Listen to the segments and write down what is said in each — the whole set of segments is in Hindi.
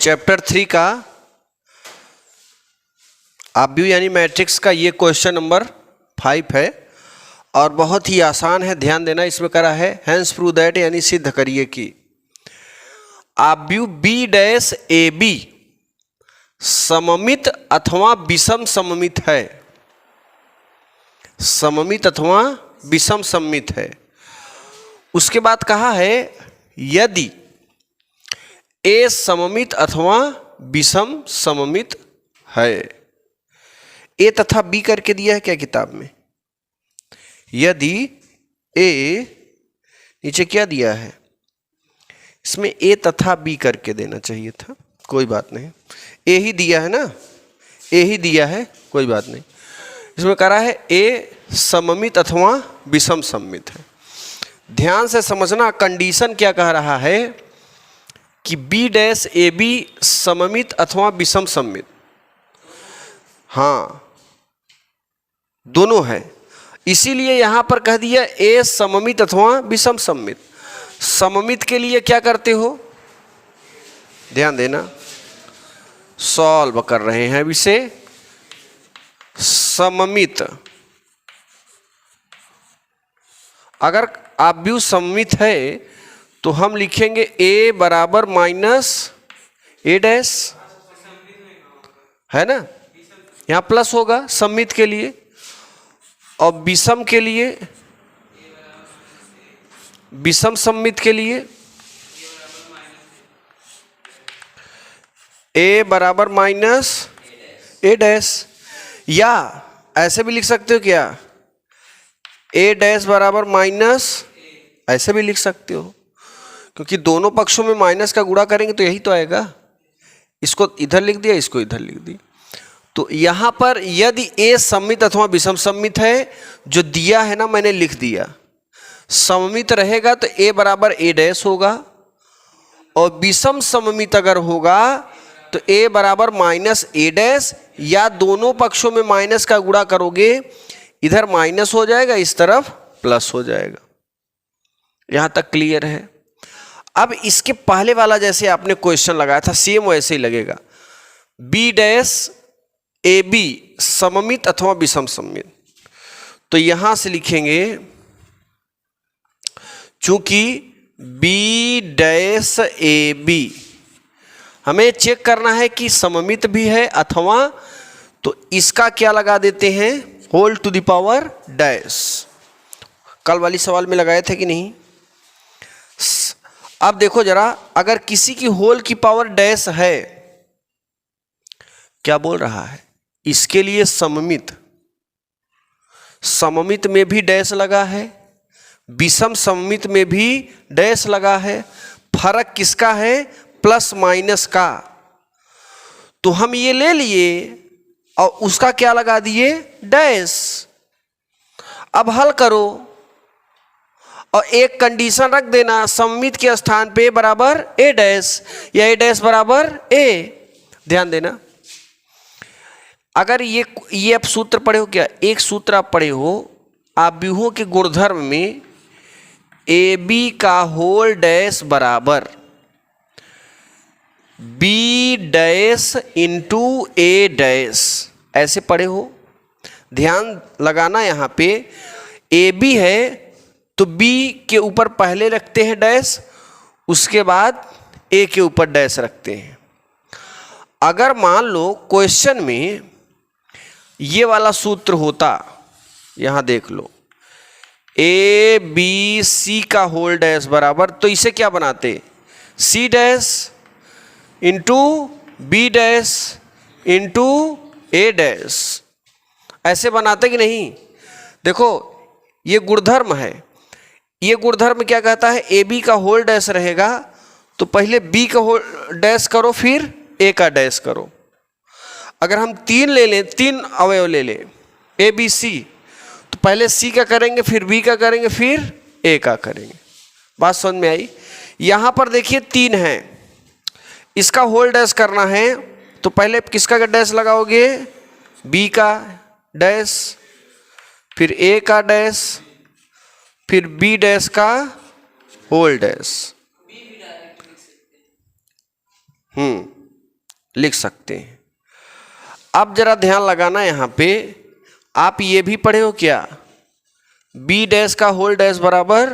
चैप्टर 3 का आव्यूह यानी मैट्रिक्स का ये क्वेश्चन नंबर 5 है और बहुत ही आसान है, ध्यान देना। इसमें करा है हेंस प्रूव दैट यानी सिद्ध करिए कि आव्यूह बी डैश ए बी सममित अथवा विषम सममित है। सममित अथवा विषम सममित है। उसके बाद कहा है यदि ए सममित अथवा विषम सममित है। ए तथा बी करके दिया है क्या किताब में? यदि ए, नीचे क्या दिया है? इसमें ए तथा बी करके देना चाहिए था, कोई बात नहीं। ए ही दिया है ना, ए ही दिया है, कोई बात नहीं। इसमें करा है ए सममित अथवा विषम सममित है। ध्यान से समझना, कंडीशन क्या कह रहा है कि बी डैश ए बी सममित अथवा विषम सममित, हाँ दोनों है। इसीलिए यहां पर कह दिया ए सममित अथवा विषम सममित। सममित के लिए क्या करते हो? ध्यान देना, सॉल्व कर रहे हैं इसे। सममित, अगर आव्यूह सममित है तो हम लिखेंगे ए बराबर माइनस ए डैश, है ना, यहां प्लस होगा सममित के लिए। और विषम के लिए, विषम सममित के लिए ए बराबर माइनस ए डैश, या ऐसे भी लिख सकते हो क्या, ए डैश बराबर माइनस, ऐसे भी लिख सकते हो, क्योंकि दोनों पक्षों में माइनस का गुणा करेंगे तो यही तो आएगा। इसको इधर लिख दिया, इसको इधर लिख दी। तो यहां पर यदि ए सममित अथवा विषम सममित है, जो दिया है ना मैंने लिख दिया, सममित रहेगा तो ए बराबर ए डैश होगा, और विषम सममित अगर होगा तो ए बराबर माइनस ए डैश, या दोनों पक्षों में माइनस का गुणा करोगे, इधर माइनस हो जाएगा, इस तरफ प्लस हो जाएगा। यहां तक क्लियर है? अब इसके पहले वाला जैसे आपने क्वेश्चन लगाया था सेम वैसे ही लगेगा। बी डैश ए बी सममित अथवा विषम सममित, तो यहां से लिखेंगे चूंकि बी डैश ए बी हमें चेक करना है कि सममित भी है अथवा, तो इसका क्या लगा देते हैं, whole to the power dash. कल वाली सवाल में लगाए थे कि नहीं? अब देखो जरा, अगर किसी की होल की पावर डैश है, क्या बोल रहा है, इसके लिए सममित, सममित में भी डैश लगा है, विषम सममित में भी डैश लगा है। फर्क किसका है? प्लस माइनस का। तो हम ये ले लिए और उसका क्या लगा दिए, डैश। अब हल करो और एक कंडीशन रख देना, सममित के स्थान पे बराबर ए डैश या ए डैश बराबर ए। ध्यान देना, अगर ये आप सूत्र पढ़े हो क्या, एक सूत्र आप पढ़े हो आव्यूहों के गुणधर्म में, ए बी का होल डैश बराबर B dash into A dash, ऐसे पढ़े हो। ध्यान लगाना, यहाँ पे ए बी है तो बी के ऊपर पहले रखते हैं डैश, उसके बाद ए के ऊपर डैश रखते हैं। अगर मान लो क्वेश्चन में ये वाला सूत्र होता, यहां देख लो, ए बी सी का होल डैश बराबर, तो इसे क्या बनाते, C dash into B dash into A dash, ऐसे बनाते कि नहीं? देखो ये गुणधर्म है। ये गुणधर्म क्या कहता है, ए बी का होल डैश रहेगा तो पहले बी का होल डैश करो, फिर ए का डैश करो। अगर हम तीन ले लें, तीन अवयव ले लें ए बी सी, तो पहले सी का करेंगे, फिर बी का करेंगे, फिर ए का करेंगे। बात समझ में आई? यहां पर देखिए तीन है, इसका होल डैश करना है तो पहले किसका डैश लगाओगे, बी का डैश, फिर ए का डैश, फिर बी डैश का होल डैश। लिख सकते हैं। अब जरा ध्यान लगाना यहाँ पे, आप ये भी पढ़े हो क्या, बी डैश का होल डैश बराबर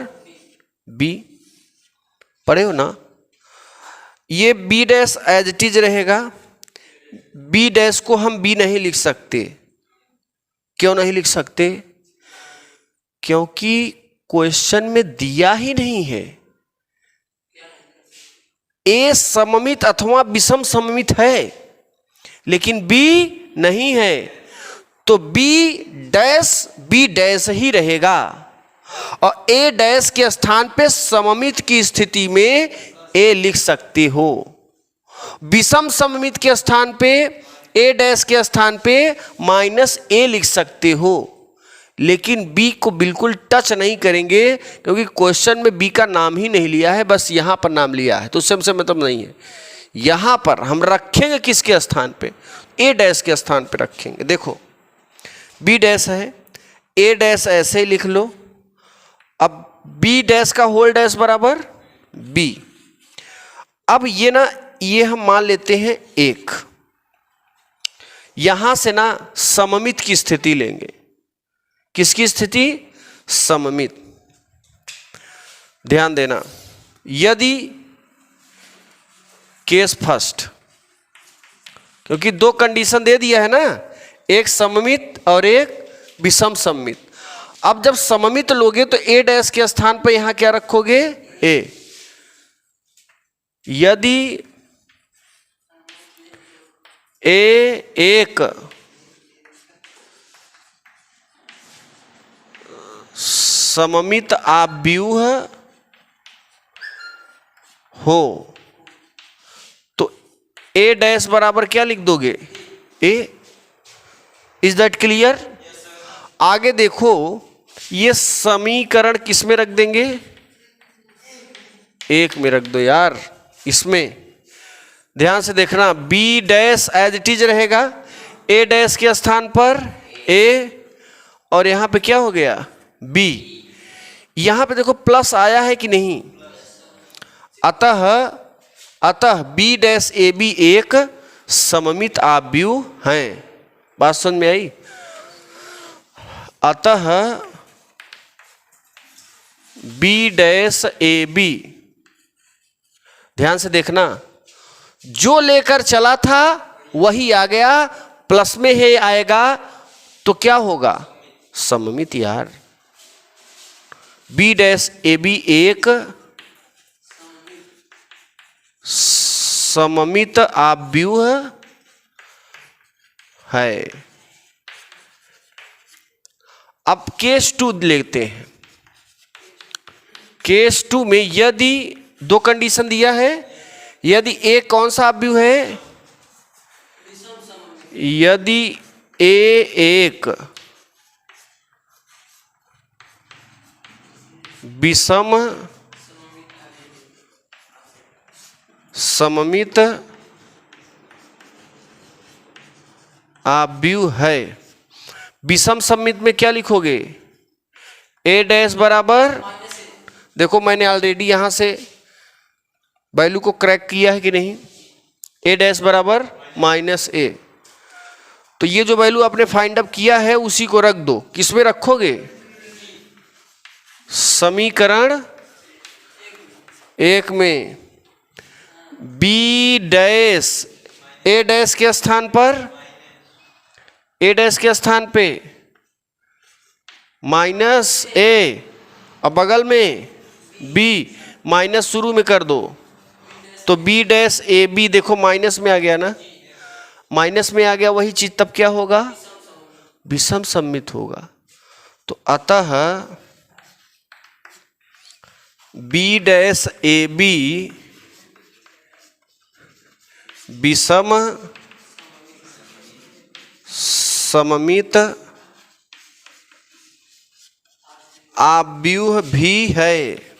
बी, पढ़े हो ना। ये B dash as it is रहेगा, बी डैश को हम बी नहीं लिख सकते। क्यों नहीं लिख सकते? क्योंकि क्वेश्चन में दिया ही नहीं है। ए सममित अथवा विषम सममित है, लेकिन बी नहीं है, तो बी डैश ही रहेगा। और ए डैश के स्थान पे सममित की स्थिति में ए लिख सकते हो, विषम सममित के स्थान पे ए डैश के स्थान पे माइनस ए लिख सकते हो। लेकिन बी को बिल्कुल टच नहीं करेंगे, क्योंकि क्वेश्चन में बी का नाम ही नहीं लिया है, बस यहाँ पर नाम लिया है, तो उससे हमसे मतलब नहीं है। यहाँ पर हम रखेंगे किसके स्थान पे, ए डैश के स्थान पे रखेंगे। देखो बी डैश है, ए डैश ऐसे ही लिख लो। अब बी डैश का होल डैश बराबर बी। अब ये ना, ये हम मान लेते हैं एक, यहां से ना सममित की स्थिति लेंगे। किसकी स्थिति? सममित। ध्यान देना, यदि केस फर्स्ट, क्योंकि दो कंडीशन दे दिया है ना, एक सममित और एक विषम सममित। अब जब सममित लोगे तो ए डैश के स्थान पर यहां क्या रखोगे? ए। यदि ए एक सममित आव्यूह हो तो ए डैश बराबर क्या लिख दोगे? ए। Is that clear? आगे देखो, ये समीकरण किस में रख देंगे? एक में रख दो यार। इसमें ध्यान से देखना, B dash as it is रहेगा, ए डैश के स्थान पर ए, और यहां पे क्या हो गया? बी। यहां पे देखो प्लस आया है कि नहीं? अतः बी डैश ए बी एक सममित आव्यूह हैं। बात समझ में आई? अतः बी डैश ए बी, ध्यान से देखना, जो लेकर चला था वही आ गया, प्लस में है आएगा तो क्या होगा? सममित यार। बी डैश ए बी एक सममित आव्यूह है। अब केस 2 लेते हैं। केस 2 में यदि दो कंडीशन दिया है, यदि ए कौन सा आव्यूह है? यदि ए एक विषम सममित आव्यूह है। विषम सममित में क्या लिखोगे? ए डैश बराबर, देखो मैंने ऑलरेडी यहां से वैल्यू को क्रैक किया है कि नहीं? ए डैश बराबर माइनस ए। तो ये जो वैल्यू आपने फाइंड अप किया है उसी को रख दो। किसमें रखोगे? समीकरण एक में। बी डैश ए डैश के स्थान पर, ए डैश के स्थान पे माइनस ए, और बगल में बी, माइनस शुरू में कर दो तो बी डैश ए बी, देखो माइनस में आ गया ना, माइनस में आ गया, वही चीज तब क्या होगा? विषम सममित होगा। तो अतः बी डैश ए बी विषम सममित आव्यूह भी है।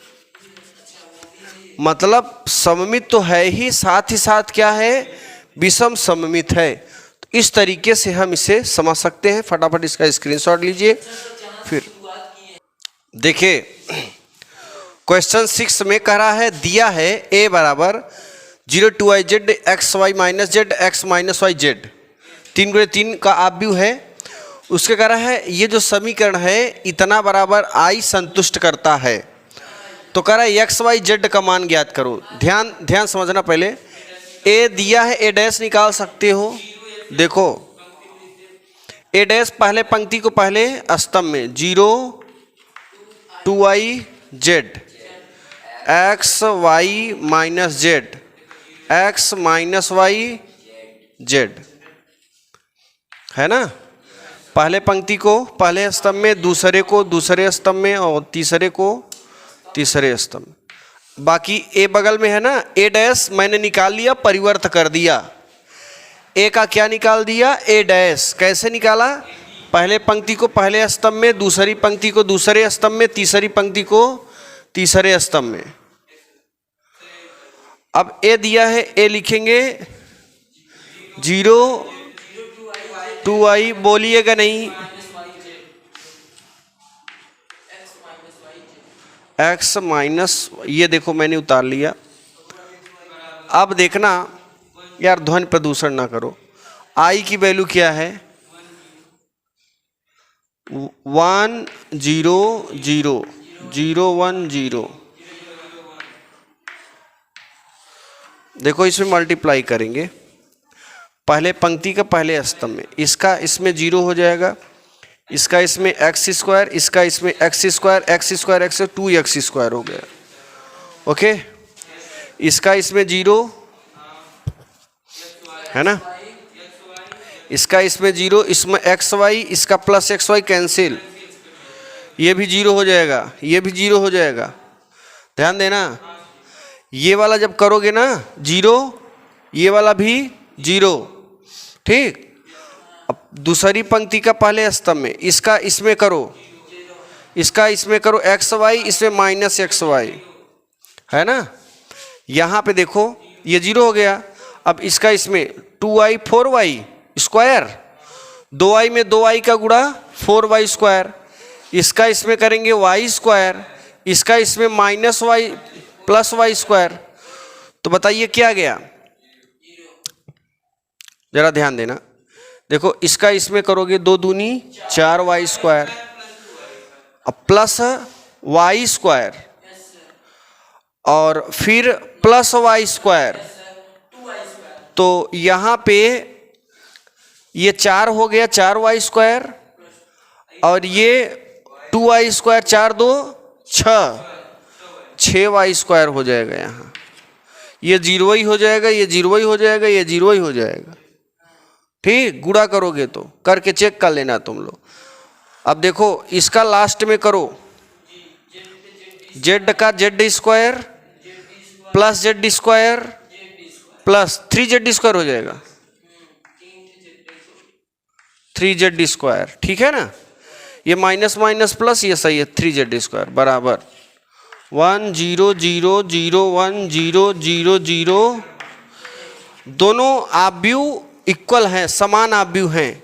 मतलब सममित तो है ही, साथ ही साथ क्या है? विषम सममित है। तो इस तरीके से हम इसे समझ सकते हैं। फटाफट इसका स्क्रीनशॉट लीजिए। फिर देखिए क्वेश्चन 6 में कह रहा है, दिया है ए बराबर 0 2i Z X Y minus Z X minus Y Z 3 गुणे 3 का ऑब्यू है। उसके कह रहा है ये जो समीकरण है इतना बराबर आई संतुष्ट करता है। तो कह रहा है एक्स वाई जेड का मान ज्ञात करो। ध्यान समझना, पहले ए दिया है, ए डैश निकाल सकते हो। देखो ए डैश पहले पंक्ति को पहले स्तंभ में 0 2i Z X Y minus Z X minus Y Z है ना। पहले पंक्ति को पहले स्तंभ में, दूसरे को दूसरे स्तंभ में और तीसरे को तीसरे स्तंभ में। बाकी ए बगल में है ना, ए डैश मैंने निकाल लिया, परिवर्त कर दिया। ए का क्या निकाल दिया, ए डैश। कैसे निकाला, पहले पंक्ति को पहले स्तंभ में, दूसरी पंक्ति को दूसरे स्तंभ में, तीसरी पंक्ति को तीसरे स्तंभ में। अब ए दिया है, ए लिखेंगे 0 2i, बोलिएगा नहीं, एक्स माइनस, ये देखो मैंने उतार लिया। अब देखना यार, ध्वनि प्रदूषण ना करो। आई की वैल्यू क्या है, 1 0 0 0 1 0। देखो इसमें मल्टीप्लाई करेंगे पहले पंक्ति का पहले स्तंभ में, इसका इसमें 0 हो जाएगा, इसका इसमें एक्स स्क्वायर, इसका इसमें x square, x square x 2x square हो गया। ओके, इसका इसमें 0 है ना, इसका इसमें 0, इसमें एक्स वाई, इसका प्लस एक्स वाई कैंसिल, ये भी 0 हो जाएगा, ये भी 0 हो जाएगा। ध्यान देना, ये वाला जब करोगे ना 0, ये वाला भी 0, ठीक। अब दूसरी पंक्ति का पहले स्तंभ में, इसका इसमें करो, इसका इसमें करो एक्स वाई, इसमें माइनस एक्स वाई है ना। यहाँ पे देखो ये 0 हो गया। अब इसका इसमें 2i 4y स्क्वायर, 2i में 2i का गुणा 4y स्क्वायर, इसका इसमें करेंगे y स्क्वायर, इसका इसमें minus Y plus Y square. तो बताइए क्या गया, जरा ध्यान देना। देखो इसका इसमें करोगे 2 दूनी 4y स्क्वायर, अब प्लस वाई स्क्वायर और फिर प्लस वाई स्क्वायर। तो यहाँ पे ये 4 हो गया 4y स्क्वायर, और ये 2y स्क्वायर 4 2 6y स्क्वायर हो जाएगा। यहाँ ये 0 ही हो जाएगा, ये 0 ही हो जाएगा, ये 0 ही हो जाएगा, ठीक। गुणा करोगे तो करके चेक कर लेना तुम लोग। अब देखो इसका लास्ट में करो, जेड का Z square plus Z square plus 3z square हो जाएगा, 3z स्क्वायर, ठीक है ना। ये माइनस माइनस प्लस, ये सही है, 3z स्क्वायर बराबर 1 0 0 0 1 0 0 0। दोनों आव्यूह इक्वल हैं, समान आव्यूह हैं,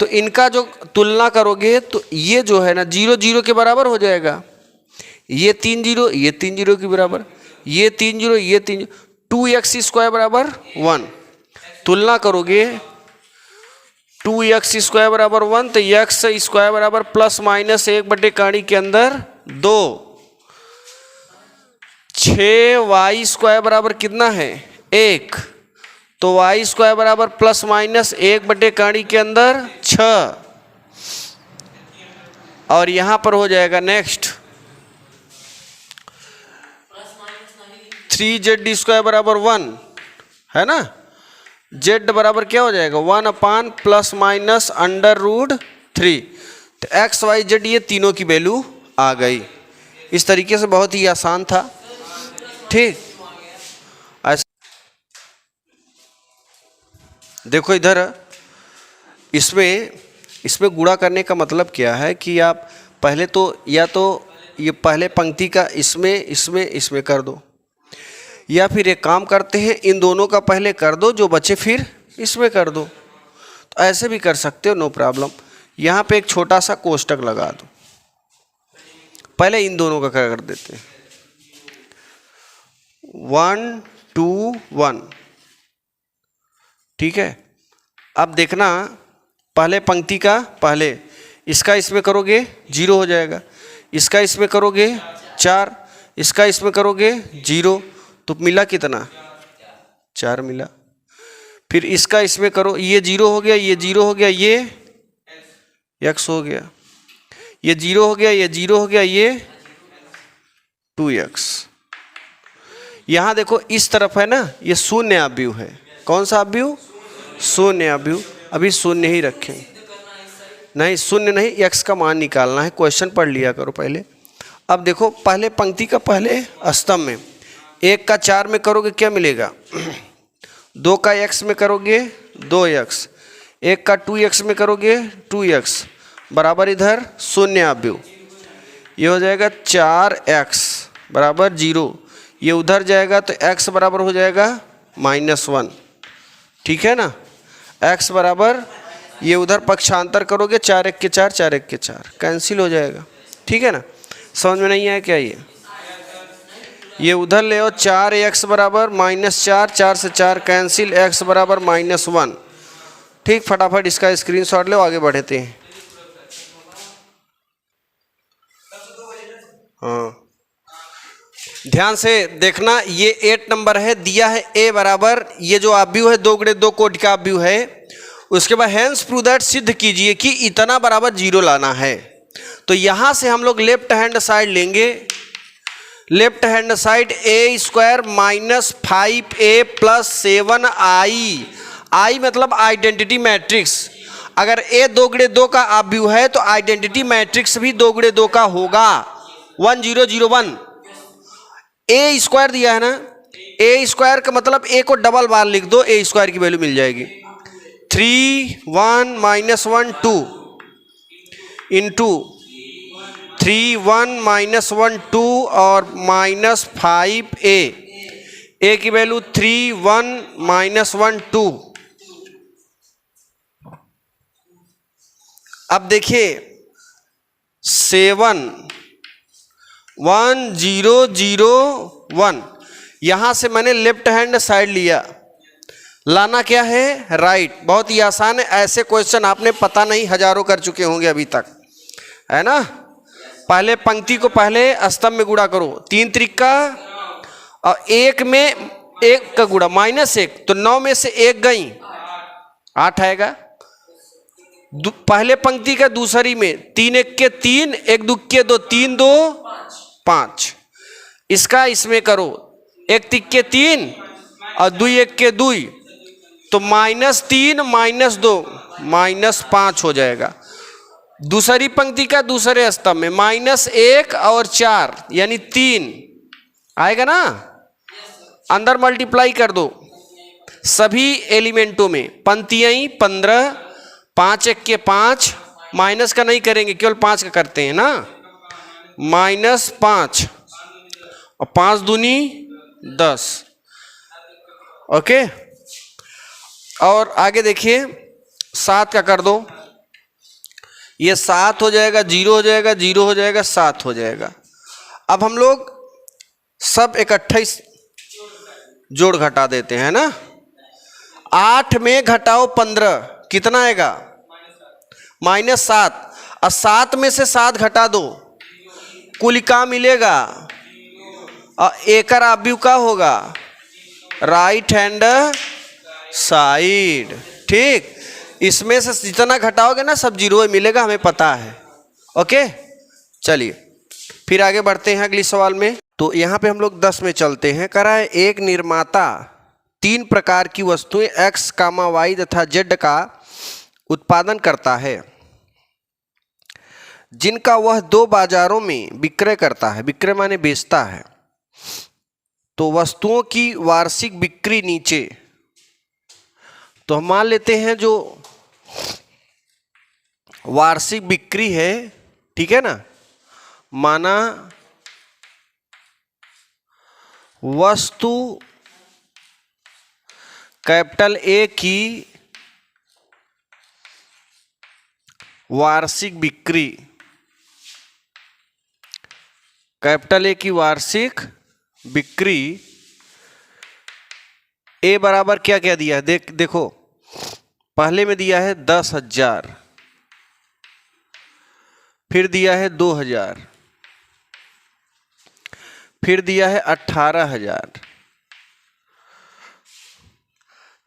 तो इनका जो तुलना करोगे तो ये जो है ना 0 0 के बराबर हो जाएगा, ये 3 0 ये 3 0 के बराबर, ये 3 0 ये 3, 2x स्क्वायर बराबर 1। तुलना करोगे 2x स्क्वायर बराबर 1, तो x स्क्वायर बराबर प्लस माइनस 1/कड़ी के अंदर 2, 6y स्क्वायर बराबर कितना है 1, तो y स्क्वायर बराबर प्लस माइनस 1/कड़ी के अंदर 6। और यहां पर हो जाएगा नेक्स्ट 3z स्क्वायर बराबर 1 है ना, z बराबर क्या हो जाएगा 1 प्लस माइनस √3। तो x y z ये तीनों की वैल्यू आ गई। इस तरीके से बहुत ही आसान था, ठीक। देखो इधर इसमें गुणा करने का मतलब क्या है कि आप पहले तो या तो ये पहले पंक्ति का इसमें कर दो, या फिर एक काम करते हैं इन दोनों का पहले कर दो, जो बचे फिर इसमें कर दो। तो ऐसे भी कर सकते हो, नो प्रॉब्लम। यहाँ पे एक छोटा सा कोष्टक लगा दो, पहले इन दोनों का कर देते हैं 1 2 1। ठीक है, अब देखना पहले पंक्ति का पहले, इसका इसमें करोगे 0 हो जाएगा, इसका इसमें करोगे 4, इसका इसमें करोगे 0, तो मिला कितना? 4 मिला। फिर इसका इसमें करो, ये 0 हो गया, ये 0 हो गया, ये x हो गया, ये 0 हो गया, ये 0 हो गया, ये 2x। यहां देखो इस तरफ है ना, ये शून्य अवयव है। कौन सा अवयव? शून्य अवयव। अभी शून्य ही रखें, नहीं शून्य नहीं, x का मान निकालना है। क्वेश्चन पढ़ लिया करो पहले। अब देखो पहले पंक्ति का पहले स्तंभ में 1 का 4 में करोगे क्या मिलेगा? 2 का x में करोगे 2x, 1 का 2x में करोगे 2x, बराबर इधर शून्य अवयव, ये हो जाएगा 4x बराबर 0। ये उधर जाएगा तो x बराबर हो जाएगा -1। ठीक है ना, x बराबर, ये उधर पक्षांतर करोगे 4 1 के 4, 4 1 के 4, कैंसिल हो जाएगा। ठीक है ना, समझ में नहीं आया क्या? ये उधर ले आओ, 4x बराबर -4, 4 से 4 कैंसिल, x बराबर -1। ठीक, फटाफट इसका स्क्रीनशॉट लो, आगे बढ़ते हैं। हाँ, ध्यान से देखना, ये 8 नंबर है, दिया है a बराबर, ये जो अवयव है 2 × 2 कोटि का अवयव है। उसके बाद हैंस प्रूव दैट, सिद्ध कीजिए कि इतना बराबर 0 लाना है। तो यहां से हम लोग लेफ्ट हैंड साइड लेंगे, left hand side a² - 5a + 7i, i मतलब आइडेंटिटी मैट्रिक्स। अगर a 2 × 2 का अवयव है तो आइडेंटिटी मैट्रिक्स भी 2 × 2 का होगा, 1 0 0 1। a² दिया है ना, a² का मतलब a को डबल बार लिख दो, a² की वैल्यू मिल जाएगी। 3 1 -1 2 इंटू 3 1 -1 2 और -5a, a की वैल्यू 3 1 -1 2। अब देखिए 7 1 0 0 1, यहां से मैंने लेफ्ट हैंड साइड लिया, लाना क्या है? राइट। बहुत ही आसान है, ऐसे क्वेश्चन आपने पता नहीं हजारों कर चुके होंगे अभी तक, है ना। पहले पंक्ति को पहले स्तंभ में गुणा करो, 3 त्रिका और 1 में 1 का गुणा -1, तो 9 में से 1 गई 8 आएगा। पहले पंक्ति का दूसरी में 3 1 के 3, 1 2 के 2, 3 2 5। इसका इसमें करो, 1 3 के 3 और 2 1 के 2, तो -3 -2 -5 हो जाएगा। दूसरी पंक्ति का दूसरे स्तंभ में -1 और 4 यानी 3 आएगा ना, अंदर मल्टीप्लाई कर दो सभी एलिमेंटों में, पंक्तियां 15, 5 1 के 5, माइनस का नहीं करेंगे, केवल 5 का करते हैं ना, -5 और 5 दूनी 10। ओके, और आगे देखिए 7 का कर दो, ये 7 हो जाएगा, 0 हो जाएगा, 0 हो जाएगा, 7 हो जाएगा। अब हम लोग सब इकट्ठा जोड़ घटा देते हैं ना, 8 में घटाओ 15, कितना आएगा? -7, और 7 में से 7 घटा दो, कुल का मिलेगा, और एकर अवयव का होगा राइट हैंड साइड। ठीक, इसमें से जितना घटाओगे ना सब 0 मिलेगा, हमें पता है। ओके, चलिए फिर आगे बढ़ते हैं अगली सवाल में। तो यहाँ पे हम लोग 10 में चलते हैं। कह रहा है एक निर्माता 3 प्रकार की वस्तुएं x, y तथा z का उत्पादन करता है, जिनका वह 2 बाजारों में विक्रय करता है। विक्रय माने बेचता है। तो वस्तुओं की वार्षिक बिक्री नीचे, तो हम मान लेते हैं जो वार्षिक बिक्री है, ठीक है ना, माना वस्तु कैपिटल A की वार्षिक बिक्री, कैपिटल A की वार्षिक बिक्री ए बराबर क्या क्या दिया है, देखो पहले में दिया है 10,000, फिर दिया है 2,000, फिर दिया है 18,000,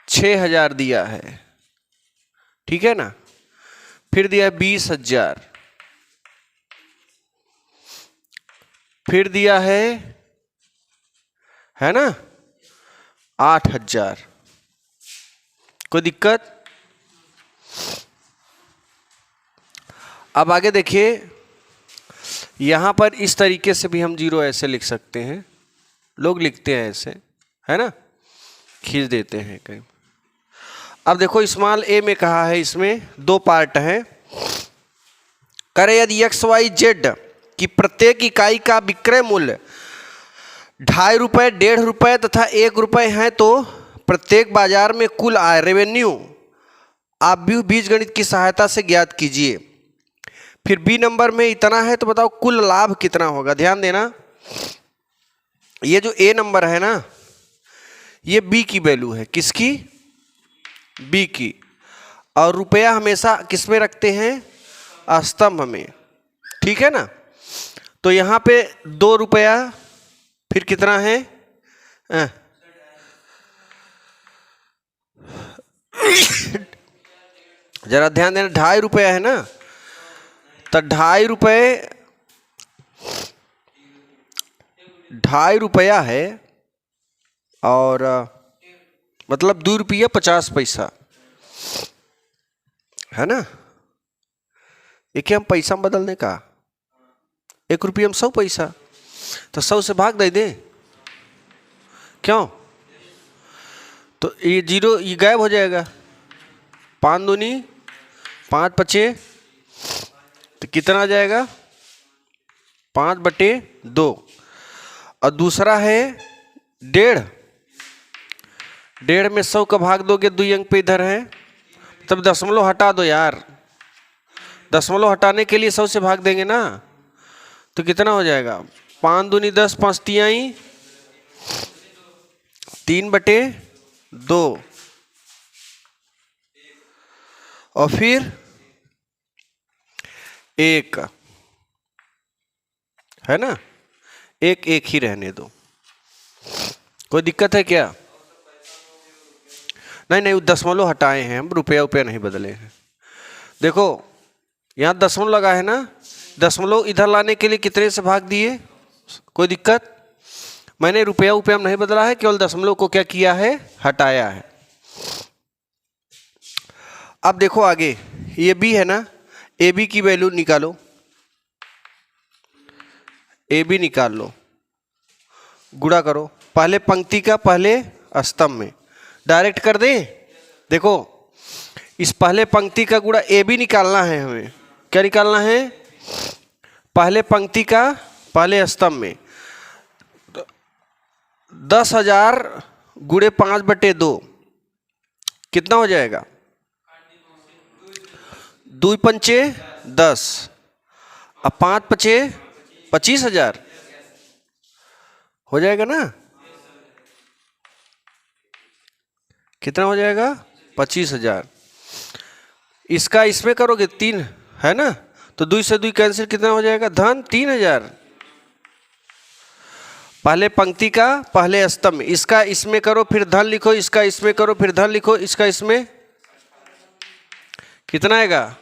6,000 दिया है, ठीक है ना, फिर दिया है 20,000, फिर दिया है ना 8,000। कोई दिक्कत? अब आगे देखिए, यहां पर इस तरीके से भी हम जीरो ऐसे लिख सकते हैं, लोग लिखते हैं ऐसे, है ना, खींच देते हैं कहीं। अब देखो स्मॉल ए में कहा है, इसमें दो पार्ट हैं। करे यदि एक्स वाई जेड की प्रत्येक इकाई का विक्रय मूल्य 2.5 रुपये, 1.5 रुपये तथा 1 रुपये है तो प्रत्येक बाजार में कुल आय रेवेन्यू आप भी बीजगणित की सहायता से ज्ञात कीजिए। फिर बी नंबर में इतना है तो बताओ कुल लाभ कितना होगा। ध्यान देना, ये जो ए नंबर है ना, ये बी की वैल्यू है, किसकी? बी की। और रुपया हमेशा किस में रखते हैं? स्तंभ में, ठीक है ना। तो यहाँ पे 2 रुपया, फिर कितना है? जरा ध्यान देना, 2.5 रुपया है ना, तो 2.5 रुपया है, और मतलब 2 रुपया 50 पैसा है ना। एक हम पैसा में बदलने का, 1 रुपया में 100 पैसा, तो 100 से भाग दे दे, क्यों? तो ये जीरो ये गायब हो जाएगा। 5 दूनी 5 पचे, तो कितना आ जाएगा? 5/2। और दूसरा है 1.5, 1.5 में 100 का भाग दोगे, 2 अंक पे इधर है, तब दशमलव हटा दो यार। दशमलव हटाने के लिए 100 से भाग देंगे ना, तो कितना हो जाएगा? 5 दूनी 10, 5 तिहाई 3/2, और फिर 1 है ना, 1 ही रहने दो। कोई दिक्कत है क्या? नहीं, दशमलव हटाए हैं हम, रुपया नहीं बदले हैं। देखो यहाँ दशमलव लगा है ना, दशमलव इधर लाने के लिए कितने से भाग दिए? कोई दिक्कत? मैंने रुपया में नहीं बदला है, केवल दशमलव को क्या किया है? हटाया है। अब देखो आगे, ये बी है ना, ए बी की वैल्यू निकालो, ए बी निकाल लो, गुणा करो, पहले पंक्ति का पहले स्तंभ में डायरेक्ट कर दें। देखो इस पहले पंक्ति का गुणा ए बी निकालना है हमें। क्या निकालना है? पहले पंक्ति का पहले स्तंभ में 10,000 गुणे 5/2 कितना हो जाएगा? 2 पंचे 10, अब 5 पचे 25,000 हो जाएगा ना। कितना हो जाएगा? 25,000। इसका इसमें करोगे 3 है ना, तो 2 से 2 कैंसिल, कितना हो जाएगा? धन 3,000। पहले पंक्ति का पहले स्तंभ में, इसका इसमें करो फिर धन लिखो, इसका इसमें करो फिर धन लिखो, इसका इसमें कितना आएगा?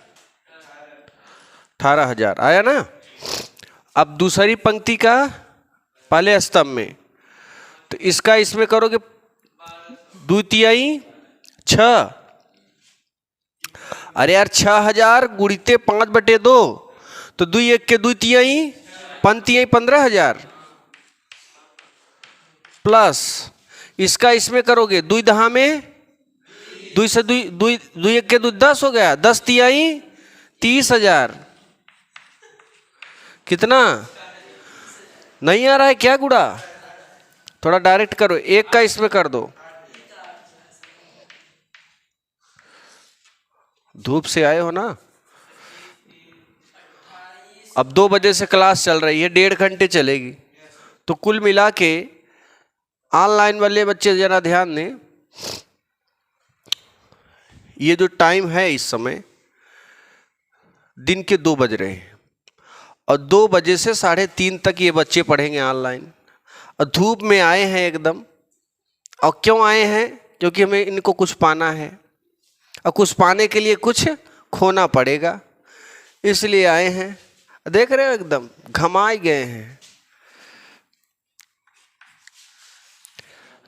18,000 आया ना। अब दूसरी पंक्ति का पहले स्तंभ में, तो इसका इसमें करोगे 2 तिहाई 6। अरे यार 6,000 गुणिते 5/2, तो 2 1 के 2 तिहाई 5 तिहाई 15,000 प्लस इसका इसमें करोगे 2 दहा में 2 से 2 1 के 2 10 हो गया, 10 तिहाई 30,000। कितना? नहीं आ रहा है क्या गुणा? थोड़ा डायरेक्ट करो, 1 का इसमें कर दो। धूप से आए हो ना। अब 2 बजे से क्लास चल रही है, 1.5 घंटे चलेगी, तो कुल मिला के ऑनलाइन वाले बच्चे जरा ध्यान दें, ये जो टाइम है इस समय दिन के 2 बज रहे हैं और 2 बजे से 3:30 तक ये बच्चे पढ़ेंगे ऑनलाइन। और धूप में आए हैं एकदम। और क्यों आए हैं? क्योंकि हमें इनको कुछ पाना है और कुछ पाने के लिए कुछ खोना पड़ेगा, इसलिए आए हैं। देख रहे हो एकदम घमाए गए हैं।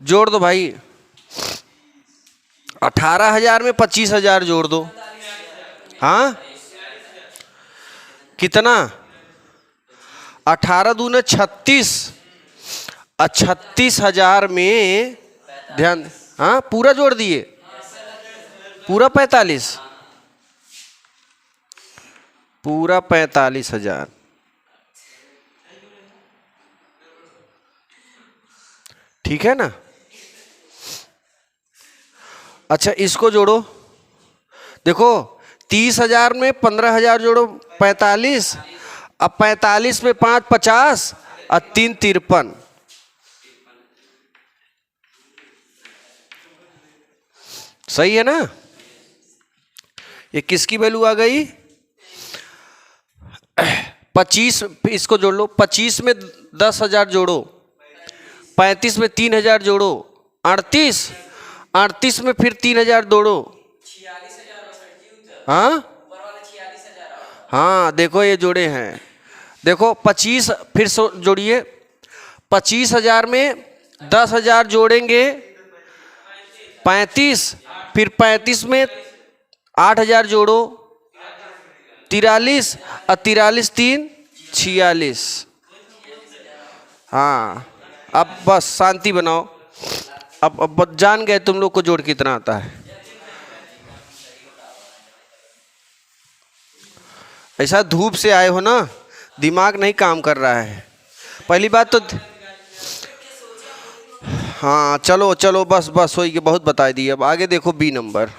जोड़ दो भाई, 18,000 में 25,000 जोड़ दो। हाँ कितना? 18 दूने 36 और 36,000 में ध्यान। हाँ पूरा जोड़ दिए, पूरा 45, पूरा 45,000। ठीक है ना? अच्छा इसको जोड़ो, देखो 30,000 में 15,000 जोड़ो 45, अब 45 में 5 50 और 3 53। सही है ना? ये किसकी वैल्यू आ गई? 25, इसको जोड़ लो, 25 में 10,000 जोड़ो, 35 में 3,000 जोड़ो, 38 में फिर 3,000 जोड़ो। हाँ हाँ देखो ये जोड़े हैं, देखो 25 फिर जोड़िए, 25,000 में 10,000 जोड़ेंगे 35, फिर 35 में 8,000 जोड़ो 43 और 43 3 46। हाँ अब बस शांति बनाओ। अब जान गए तुम लोग को जोड़ कितना आता है। ऐसा धूप से आए हो ना, दिमाग नहीं काम कर रहा है पहली बात तो। हाँ चलो चलो बस बस हो गया, बहुत बता दी। अब आगे देखो बी नंबर।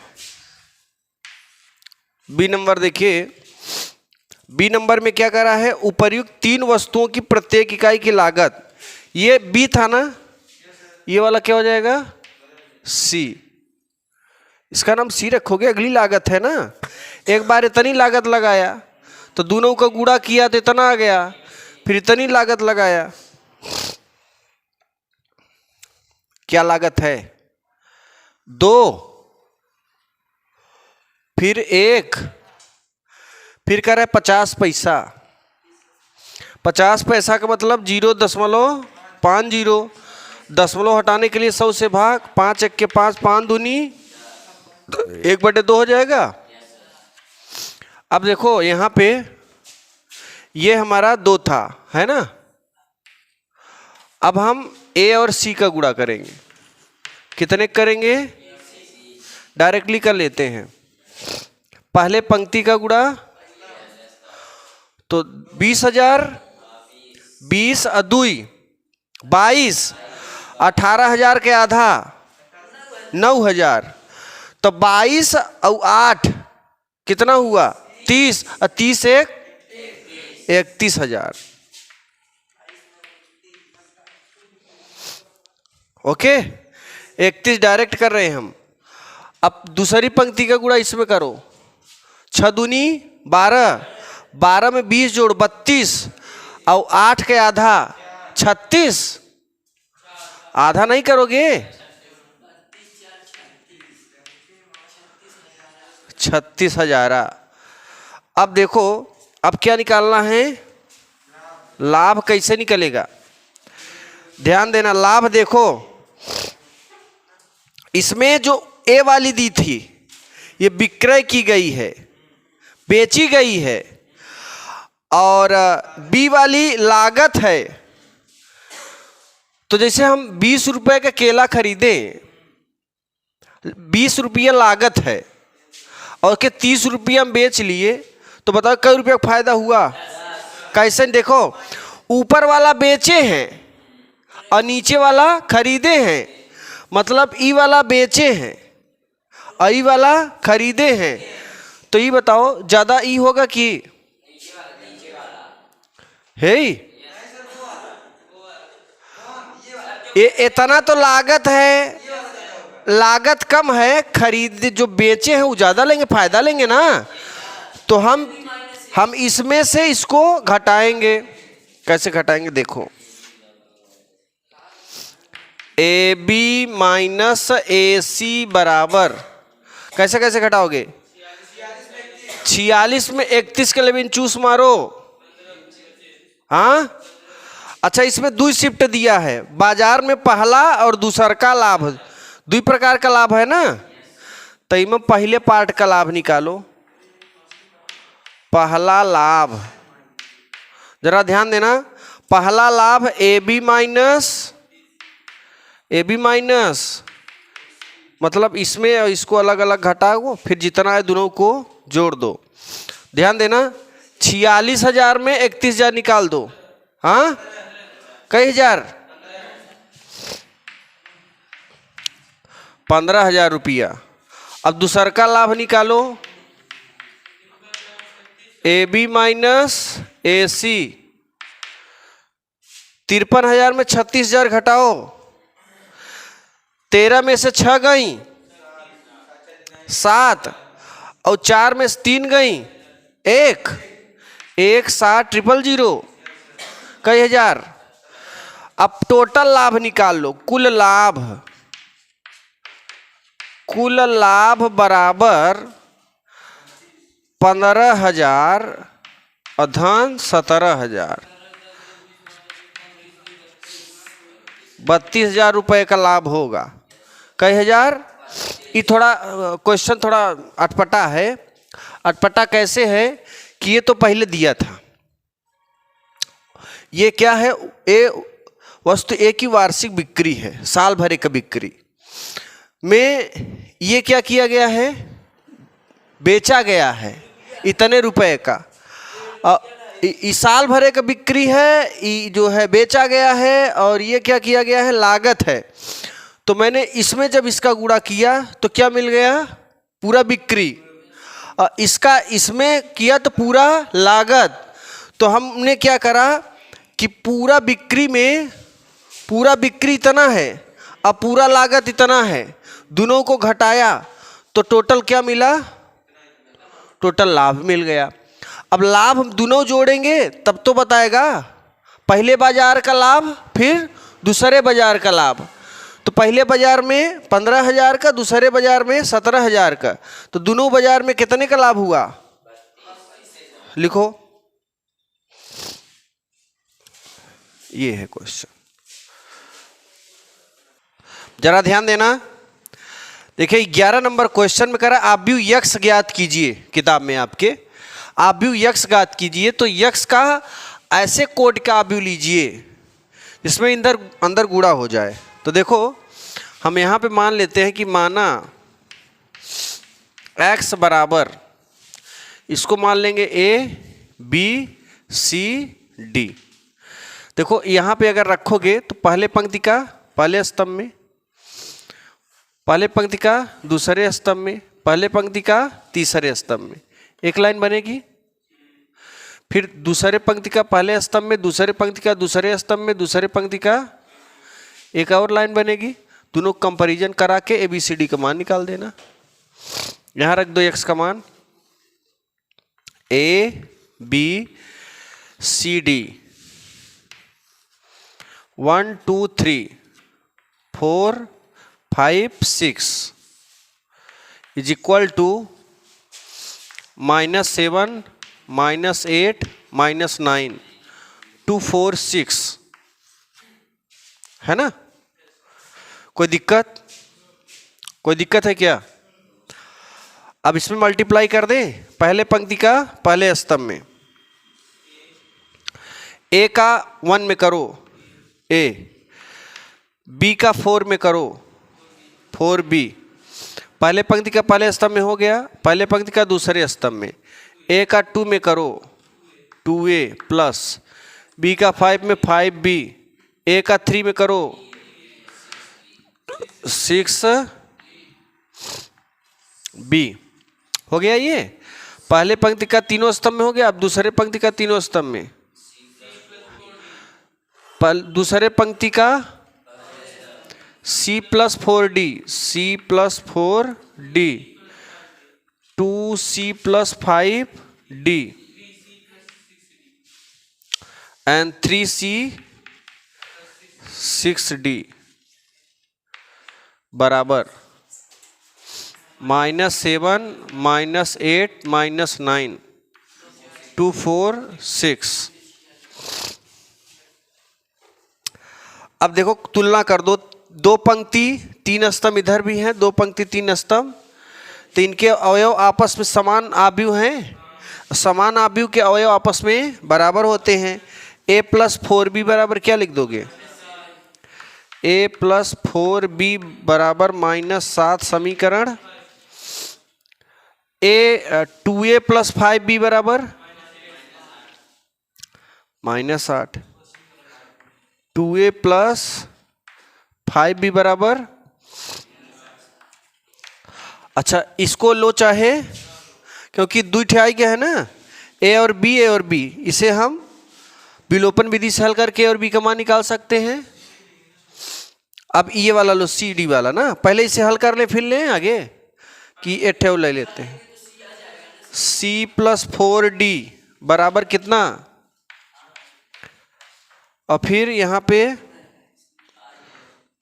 बी नंबर देखिए, बी नंबर में क्या करा है? उपर्युक्त 3 वस्तुओं की प्रत्येक इकाई की लागत। ये बी था ना, ये वाला क्या हो जाएगा? सी। इसका नाम सी रखोगे, अगली लागत है ना। एक बार इतनी लागत लगाया तो दोनों का गुणा किया तो इतना आ गया, फिर इतनी लागत लगाया। क्या लागत है? 2, फिर 1, फिर कह रहा है 50 पैसा। 50 पैसा का मतलब 0.50, दशमलव हटाने के लिए 100 से भाग, 5 1 के 5, 5 दूनी 1/2 हो जाएगा। अब देखो यहाँ पे ये हमारा 2 था, है ना। अब हम ए और सी का गुणा करेंगे। कितने करेंगे? डायरेक्टली कर लेते हैं। पहले पंक्ति का गुणा तो 20,000, 20 और 2 22, 18,000 के आधा 9,000, तो 22 और 8 कितना हुआ? 30 और 30 1 31,000। ओके 31 डायरेक्ट कर रहे हैं हम। अब दूसरी पंक्ति का गुणा इसमें करो, 6 दूनी 12, 12 में 20 जोड़ 32 और 8 के आधा 36। आधा नहीं करोगे? 36,000। अब देखो अब क्या निकालना है? लाभ कैसे निकलेगा? ध्यान देना, लाभ देखो इसमें जो ए वाली दी थी ये विक्रय की गई है, बेची गई है, और बी वाली लागत है। तो जैसे हम 20 रुपए का केला खरीदें, 20 रुपया लागत है और के 30 रुपया हम बेच लिए, तो बताओ कई रुपया का फायदा हुआ? कैसे? देखो ऊपर वाला बेचे हैं और नीचे वाला खरीदे हैं, मतलब ई वाला बेचे हैं और ई वाला खरीदे हैं। तो ये बताओ ज्यादा ई होगा कि है? ये इतना तो लागत है, लागत कम है, खरीद जो बेचे हैं वो ज़्यादा लेंगे, फायदा लेंगे ना, तो हम इसमें से इसको घटाएंगे। कैसे घटाएंगे देखो, ए बी माइनस ए सी बराबर, कैसे कैसे घटाओगे, 46 में 31 के लिए चूस मारो। हाँ अच्छा, इसमें दो शिफ्ट दिया है, बाजार में पहला और दूसर का लाभ, दो प्रकार का लाभ है ना, तो इनमें पहले पार्ट का लाभ निकालो। पहला लाभ, जरा ध्यान देना, पहला लाभ ए बी माइनस मतलब इसमें इसको अलग अलग घटाओ, फिर जितना है दोनों को जोड़ दो। ध्यान देना, 46,000 में 31,000 निकाल दो। हाँ कई हजार, 15,000 रुपया। अब दूसर का लाभ निकालो, ए बी माइनस ए सी, 53,000 में 36,000 घटाओ, 13 में से 6 गई 7 और 4 में से 3 गई 1 7,000 कई हजार। अब टोटल लाभ निकाल लो, कुल लाभ बराबर 15,000 धन 17,000, 32,000 रुपये का लाभ होगा। कई हजार, ये थोड़ा क्वेश्चन थोड़ा अटपटा है। अटपटा कैसे है कि ये तो पहले दिया था, ये क्या है, वस्तु ए की वार्षिक बिक्री है, साल भर का बिक्री में ये क्या किया गया है, बेचा गया है इतने रुपए का। इस साल भरे का बिक्री है, जो है बेचा गया है, और ये क्या किया गया है, लागत है। तो मैंने इसमें जब इसका गुणा किया तो क्या मिल गया, पूरा बिक्री। इसका इसमें किया तो पूरा लागत। तो हमने क्या करा कि पूरा बिक्री इतना है, अब पूरा लागत इतना है, दोनों को घटाया तो टोटल क्या मिला, टोटल लाभ मिल गया। अब लाभ हम दोनों जोड़ेंगे तब तो बताएगा, पहले बाजार का लाभ फिर दूसरे बाजार का लाभ। तो पहले बाजार में 15,000 का, दूसरे बाजार में 17,000 का, तो दोनों बाजार में कितने का लाभ हुआ, लिखो। ये है क्वेश्चन, जरा ध्यान देना। देखिए 11 नंबर क्वेश्चन में कह रहा है आव्यूह यक्स ज्ञात कीजिए, किताब में आपके आव्यूह यक्स ज्ञात कीजिए। तो यक्स का ऐसे कोड का आव्यूह लीजिए जिसमें अंदर गुणा हो जाए। तो देखो हम यहाँ पे मान लेते हैं कि माना x बराबर, इसको मान लेंगे a b c d। देखो यहाँ पे अगर रखोगे तो पहले पंक्ति का पहले स्तंभ में, पहले पंक्ति का दूसरे स्तंभ में, पहले पंक्ति का तीसरे स्तंभ में एक लाइन बनेगी। फिर दूसरे पंक्ति का पहले स्तंभ में, दूसरे पंक्ति का दूसरे स्तंभ में, दूसरे पंक्ति का एक और लाइन बनेगी। दोनों कंपैरिजन करा के ABCD का मान निकाल देना। यहाँ रख दो x का मान, A B C D 1 2 3 4 5 6 is equal to -7 -8 -9 2 4 6 है ना। कोई दिक्कत है क्या? अब इसमें मल्टीप्लाई कर दें पहले पंक्ति का पहले स्तंभ में, ए का 1 में करो ए, बी का 4 में करो 4b, पहले पंक्ति का पहले स्तंभ में हो गया, पहले पंक्ति का दूसरे स्तंभ में, ए का 2 में करो 2a प्लस बी का 5 में 5b, ए का 3 में करो 6b। हो गया ये पहले पंक्ति का तीनों स्तंभ में हो गया। अब दूसरे पंक्ति का तीनों स्तंभ में, दूसरे पंक्ति का C+4D, C+4D, 2C+5D and 3C6D बराबर -7 -8 -9 2 4 6। अब देखो तुलना कर दो, दो पंक्ति तीन स्तंभ इधर भी हैं, दो पंक्ति तीन स्तंभ, तो इनके अवयव आपस में समान आव्यूह हैं। समान आव्यूह के अवयव आपस में बराबर होते हैं। a+4b बराबर क्या लिख दोगे? a+4b बराबर -7 समीकरण। 2a+5b बराबर -8। 2a+5b बराबर, अच्छा इसको लो चाहे, क्योंकि दो ठियाई क्या है ना, a और b, इसे हम विलोपन विधि से हल करके a और b का मान निकाल सकते हैं। अब ये वाला लो CD वाला ना, पहले इसे हल कर ले फिर लें आगे, कि 8 ले लेते हैं। C+4D बराबर कितना, और फिर यहाँ पे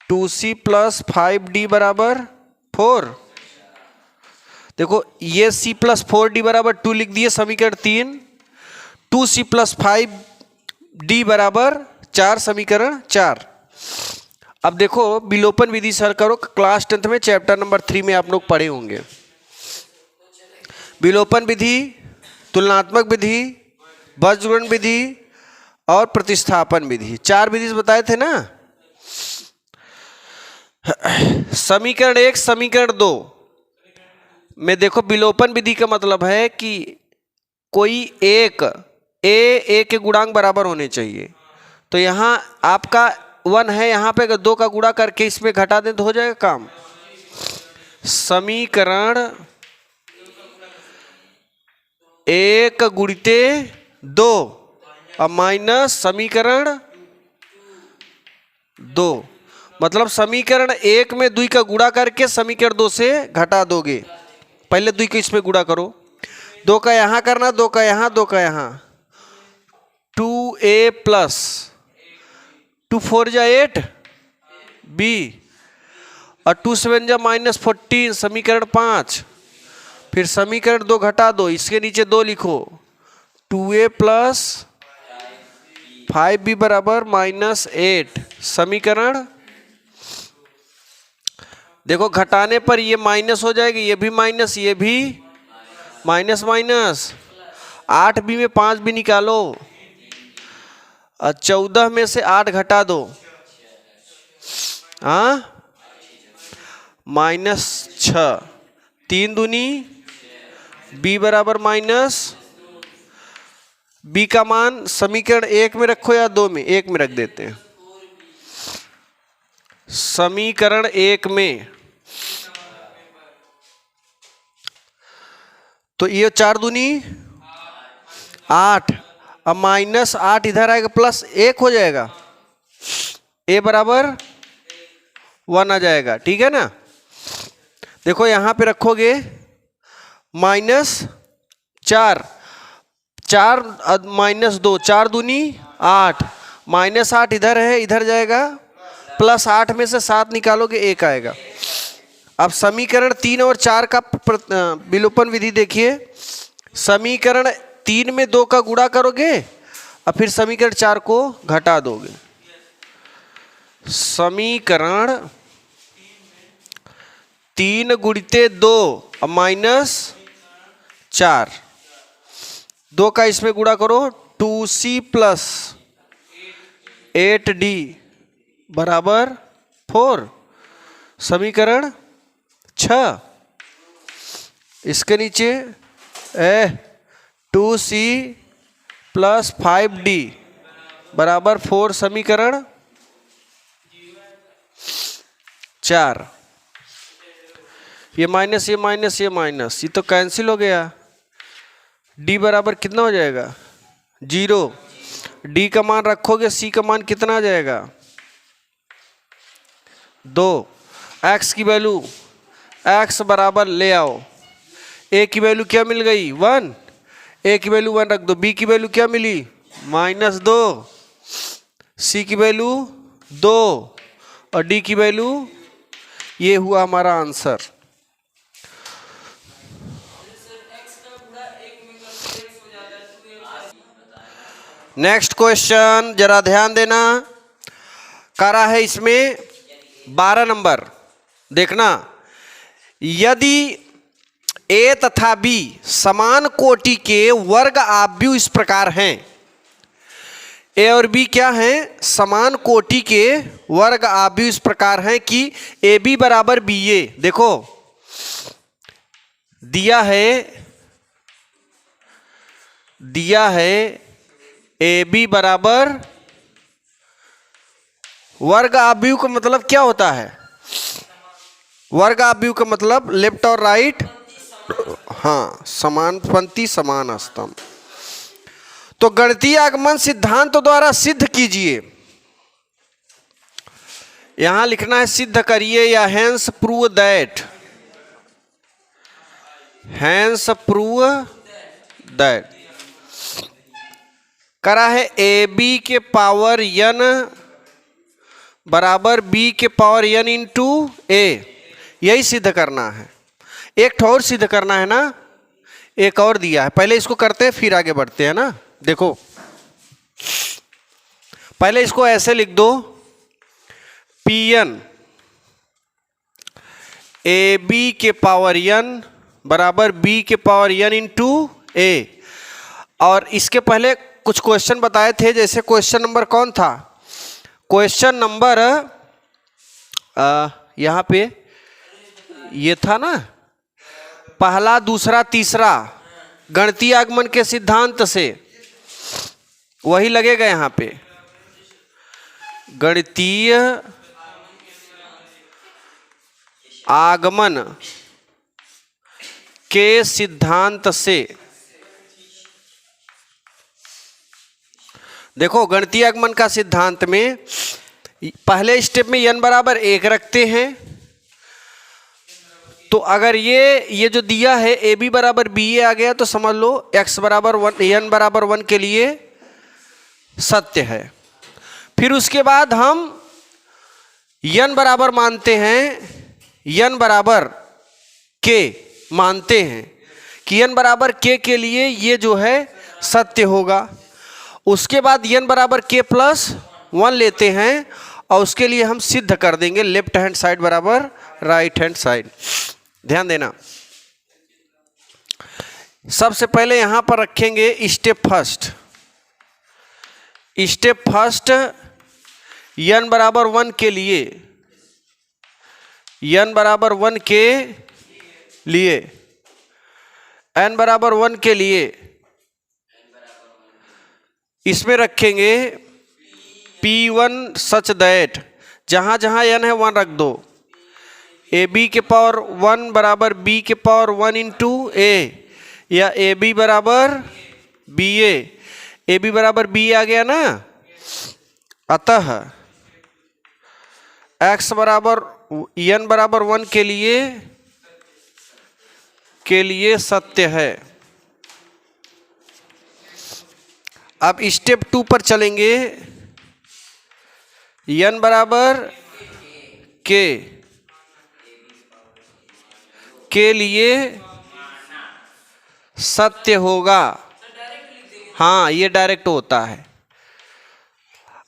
2C+5D बराबर 4। देखो ये C+4D बराबर 2 लिख दिए समीकरण 3, 2C+5D बराबर 4 समीकरण 4। अब देखो विलोपन विधि से हल करो, क्लास 10th में चैप्टर नंबर 3 में आप लोग पढ़े होंगे। विलोपन विधि, तुलनात्मक विधि, बज्रगुणन विधि और प्रतिस्थापन विधि, 4 विधि बताए थे ना। समीकरण 1 समीकरण 2 में देखो विलोपन विधि का मतलब है कि कोई एक ए के गुणांक बराबर होने चाहिए। तो यहाँ आपका 1 है, यहाँ पे अगर 2 का गुणा करके इसमें घटा दें तो हो जाएगा काम। समीकरण 1 गुणिते 2 और माइनस समीकरण 2, मतलब समीकरण 1 में 2 का गुणा करके समीकरण 2 से घटा दोगे। पहले 2 को इसमें गुणा करो, 2 का यहाँ करना, 2 का यहाँ, 2 का यहाँ, 2a प्लस 2 4 जा 8 b और 2 7 जा -14 समीकरण 5। फिर समीकरण 2 घटा दो, इसके नीचे 2 लिखो, 2a प्लस 5b बराबर -8 समीकरण। देखो घटाने पर ये माइनस हो जाएगी, ये भी माइनस, ये भी माइनस माइनस। 8b में 5b निकालो और 14 में से 8 घटा दो, हाँ -6। 3 दूनी b बराबर माइनस, b का मान समीकरण 1 में रखो या 2 में? 1 में रख देते हैं। समीकरण 1 में तो ये 4 दूनी 8 और -8 इधर आएगा, +1 हो जाएगा, a बराबर 1 आ जाएगा। ठीक है ना। देखो यहां पे रखोगे -4, 4 -2, 4 दूनी 8, -8 इधर है, इधर जाएगा, +8 में से 7 निकालोगे 1 आएगा। अब समीकरण 3 और 4 का विलोपन विधि देखिए। समीकरण 3 में 2 का गुणा करोगे और फिर समीकरण 4 को घटा दोगे। समीकरण 3 गुणिते 2 और -4, 2 का इसमें गुणा करो, 2c प्लस 8d बराबर 4 समीकरण 6। इसके नीचे 2c प्लस 5d बराबर 4 समीकरण 4। ये माइनस, ये माइनस, ये माइनस, ये तो कैंसिल हो गया। d बराबर कितना हो जाएगा? 0। d का मान रखोगे, c का मान कितना आ जाएगा? 2, x की वैल्यू x बराबर ले आओ, a की वैल्यू क्या मिल गई 1, a की वैल्यू 1 रख दो, b की वैल्यू क्या मिली -2, c की वैल्यू 2 और d की वैल्यू, ये हुआ हमारा आंसर। नेक्स्ट क्वेश्चन जरा ध्यान देना, करा है इसमें 12 नंबर, देखना। यदि ए तथा बी समान कोटि के वर्ग आव्यूह इस प्रकार हैं, ए और बी क्या हैं, समान कोटि के वर्ग आव्यूह इस प्रकार हैं कि ए बी बराबर बी ए, देखो दिया है ए बी बराबर, वर्ग आव्यूह का मतलब क्या होता है, वर्ग आव्यूह का मतलब लेफ्ट और राइट, हाँ, समान पंक्ति समान स्तंभ। तो गणितीय आगमन सिद्धांत द्वारा सिद्ध कीजिए, यहां लिखना है सिद्ध करिए या hence prove that, hence prove that. करा है ए बी के पावर n बराबर बी के पावर n इंटू ए, यही सिद्ध करना है। एक और सिद्ध करना है ना, एक और दिया है, पहले इसको करते हैं फिर आगे बढ़ते हैं ना। देखो पहले इसको ऐसे लिख दो, Pn ए बी के पावर n बराबर बी के पावर n इंटू ए। और इसके पहले कुछ क्वेश्चन बताए थे, जैसे क्वेश्चन नंबर कौन था, क्वेश्चन नंबर यहाँ पे ये था ना, पहला दूसरा तीसरा गणितीय आगमन के सिद्धांत से, वही लगेगा यहाँ पे, गणितीय आगमन के सिद्धांत से। देखो गणितीय आगमन का सिद्धांत में पहले स्टेप में n बराबर 1 रखते हैं, तो अगर ये जो दिया है ए बी बराबर बी ए आ गया तो समझ लो x बराबर 1 n बराबर 1 के लिए सत्य है। फिर उसके बाद हम n बराबर मानते हैं, n बराबर k मानते हैं कि n बराबर k के लिए ये जो है सत्य होगा। उसके बाद n बराबर k प्लस 1 लेते हैं और उसके लिए हम सिद्ध कर देंगे लेफ्ट हैंड साइड बराबर राइट हैंड साइड। ध्यान देना, सबसे पहले यहां पर रखेंगे स्टेप फर्स्ट, n बराबर 1 के लिए, n बराबर 1 के लिए, n बराबर 1 के लिए इसमें रखेंगे P1 सच दैट, जहां जहां n है 1 रख दो, ए बी के पावर 1 बराबर बी के पावर 1 इंटू ए, या ए बी बराबर बी ए बी बराबर बी आ गया ना। अतः x बराबर n बराबर 1 के लिए सत्य है। अब स्टेप 2 पर चलेंगे, n बराबर के लिए सत्य होगा, हाँ ये डायरेक्ट होता है।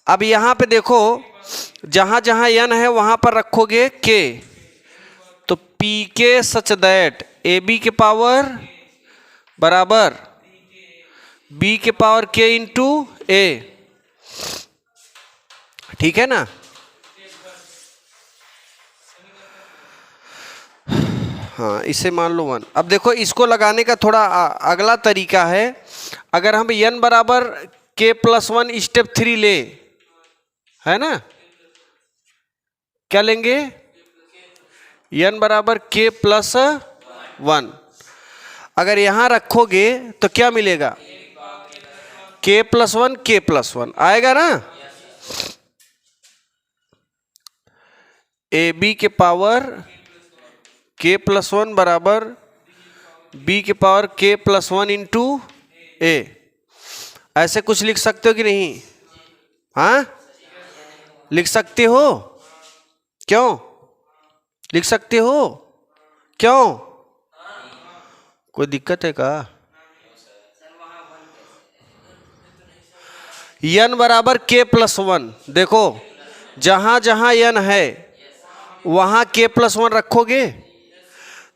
अब यहां पे देखो जहां जहां n है वहां पर रखोगे k, तो पी के सच दैट ए बी के पावर बराबर बी के पावर k इंटू ए, ठीक है ना। हाँ इसे मान लो 1। अब देखो इसको लगाने का थोड़ा अगला तरीका है, अगर हम n बराबर k प्लस 1 स्टेप 3 ले, है ना, क्या लेंगे, n बराबर k प्लस 1, अगर यहां रखोगे तो क्या मिलेगा, k प्लस 1 आएगा ना। ए बी के पावर के प्लस वन बराबर बी के पावर के प्लस वन इंटू ए। ऐसे कुछ लिख सकते हो कि नहीं? हाँ, लिख सकते हो। क्यों लिख सकते हो? क्यों, कोई दिक्कत है का? n बराबर k प्लस वन। देखो जहां जहां n है वहां k प्लस वन रखोगे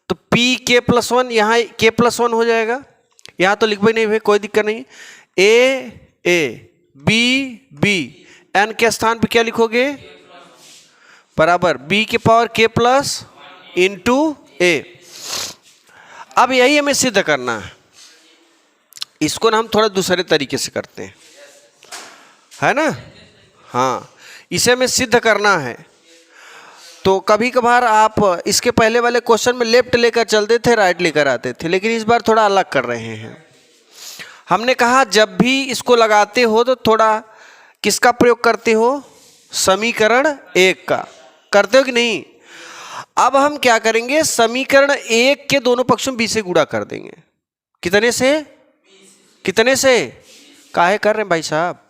तो p k प्लस वन, यहाँ k प्लस वन हो जाएगा। यहाँ तो लिख भी नहीं भाई, कोई दिक्कत नहीं। a b n के स्थान पे क्या लिखोगे? बराबर b के पावर k प्लस इंटू ए। अब यही हमें सिद्ध करना है। इसको ना हम थोड़ा दूसरे तरीके से करते हैं, है ना? हाँ, इसे हमें सिद्ध करना है। तो कभी कभार आप इसके पहले वाले क्वेश्चन में लेफ्ट लेकर चलते थे, राइट लेकर आते थे, लेकिन इस बार थोड़ा अलग कर रहे हैं। हमने कहा जब भी इसको लगाते हो तो थोड़ा किसका प्रयोग करते हो? समीकरण एक का करते हो कि नहीं? अब हम क्या करेंगे, समीकरण एक के दोनों पक्षों में b से गुणा कर देंगे। कितने से? कितने से? काहे कर रहे हैं भाई साहब?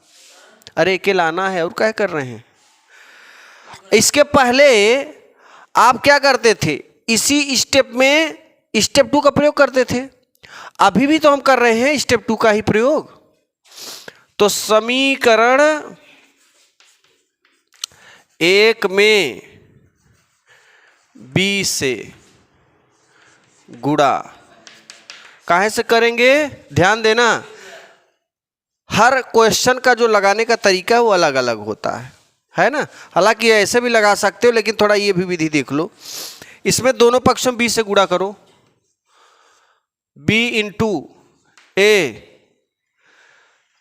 अरे के लाना है और काहे कर रहे हैं? इसके पहले आप क्या करते थे? इसी स्टेप में स्टेप टू का प्रयोग करते थे। अभी भी तो हम कर रहे हैं स्टेप टू का ही प्रयोग। तो समीकरण एक में b से गुणा काहे से करेंगे? ध्यान देना, हर क्वेश्चन का जो लगाने का तरीका है वो अलग अलग होता है ना? हालांकि ऐसे भी लगा सकते हो, लेकिन थोड़ा ये भी विधि देख लो। इसमें दोनों पक्षों में b से गुणा करो, b इंटू ए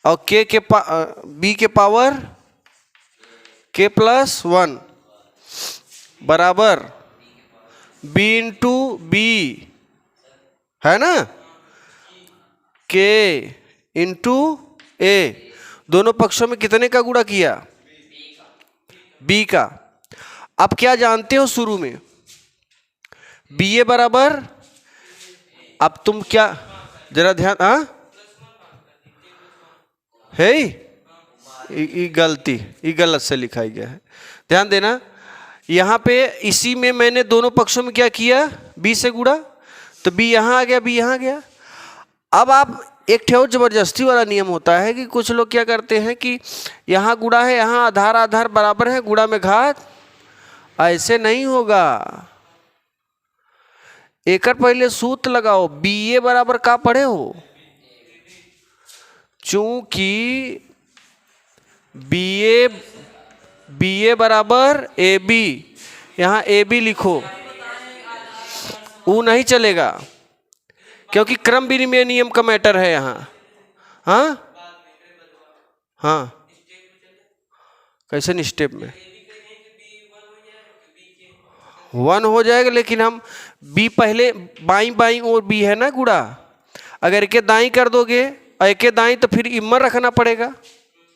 और b के पावर k प्लस वन बराबर b इंटू बी, है ना? k इंटू ए। दोनों पक्षों में कितने का गुणा किया? b का। अब क्या जानते हो शुरू में? बी ए बराबर, अब तुम क्या, जरा ध्यान, हाँ है ये गलती, ये गलत से लिखा गया है, ध्यान देना। यहाँ पे इसी में मैंने दोनों पक्षों में क्या किया? b से गुणा, तो b यहाँ आ गया, b यहाँ आ गया। अब आप एक ठेठ जबरदस्ती वाला नियम होता है कि कुछ लोग क्या करते हैं कि यहाँ गुणा है, यहाँ आधार आधार बराबर है, गुणा में घात। ऐसे नहीं होगा। एक पहले सूत्र लगाओ। बी ए बराबर का पढ़े हो? चूंकि बी ए बराबर ए बी, यहाँ ए बी लिखो, वो नहीं चलेगा क्योंकि क्रम विनिमय नियम का मैटर है यहाँ। हाँ हाँ, कैसे स्टेप में वन हो जाएगा, लेकिन हम बी पहले बाई बाई और बी है ना गुणा, अगर एक दाई कर दोगे और एक दाई तो फिर इमर रखना पड़ेगा।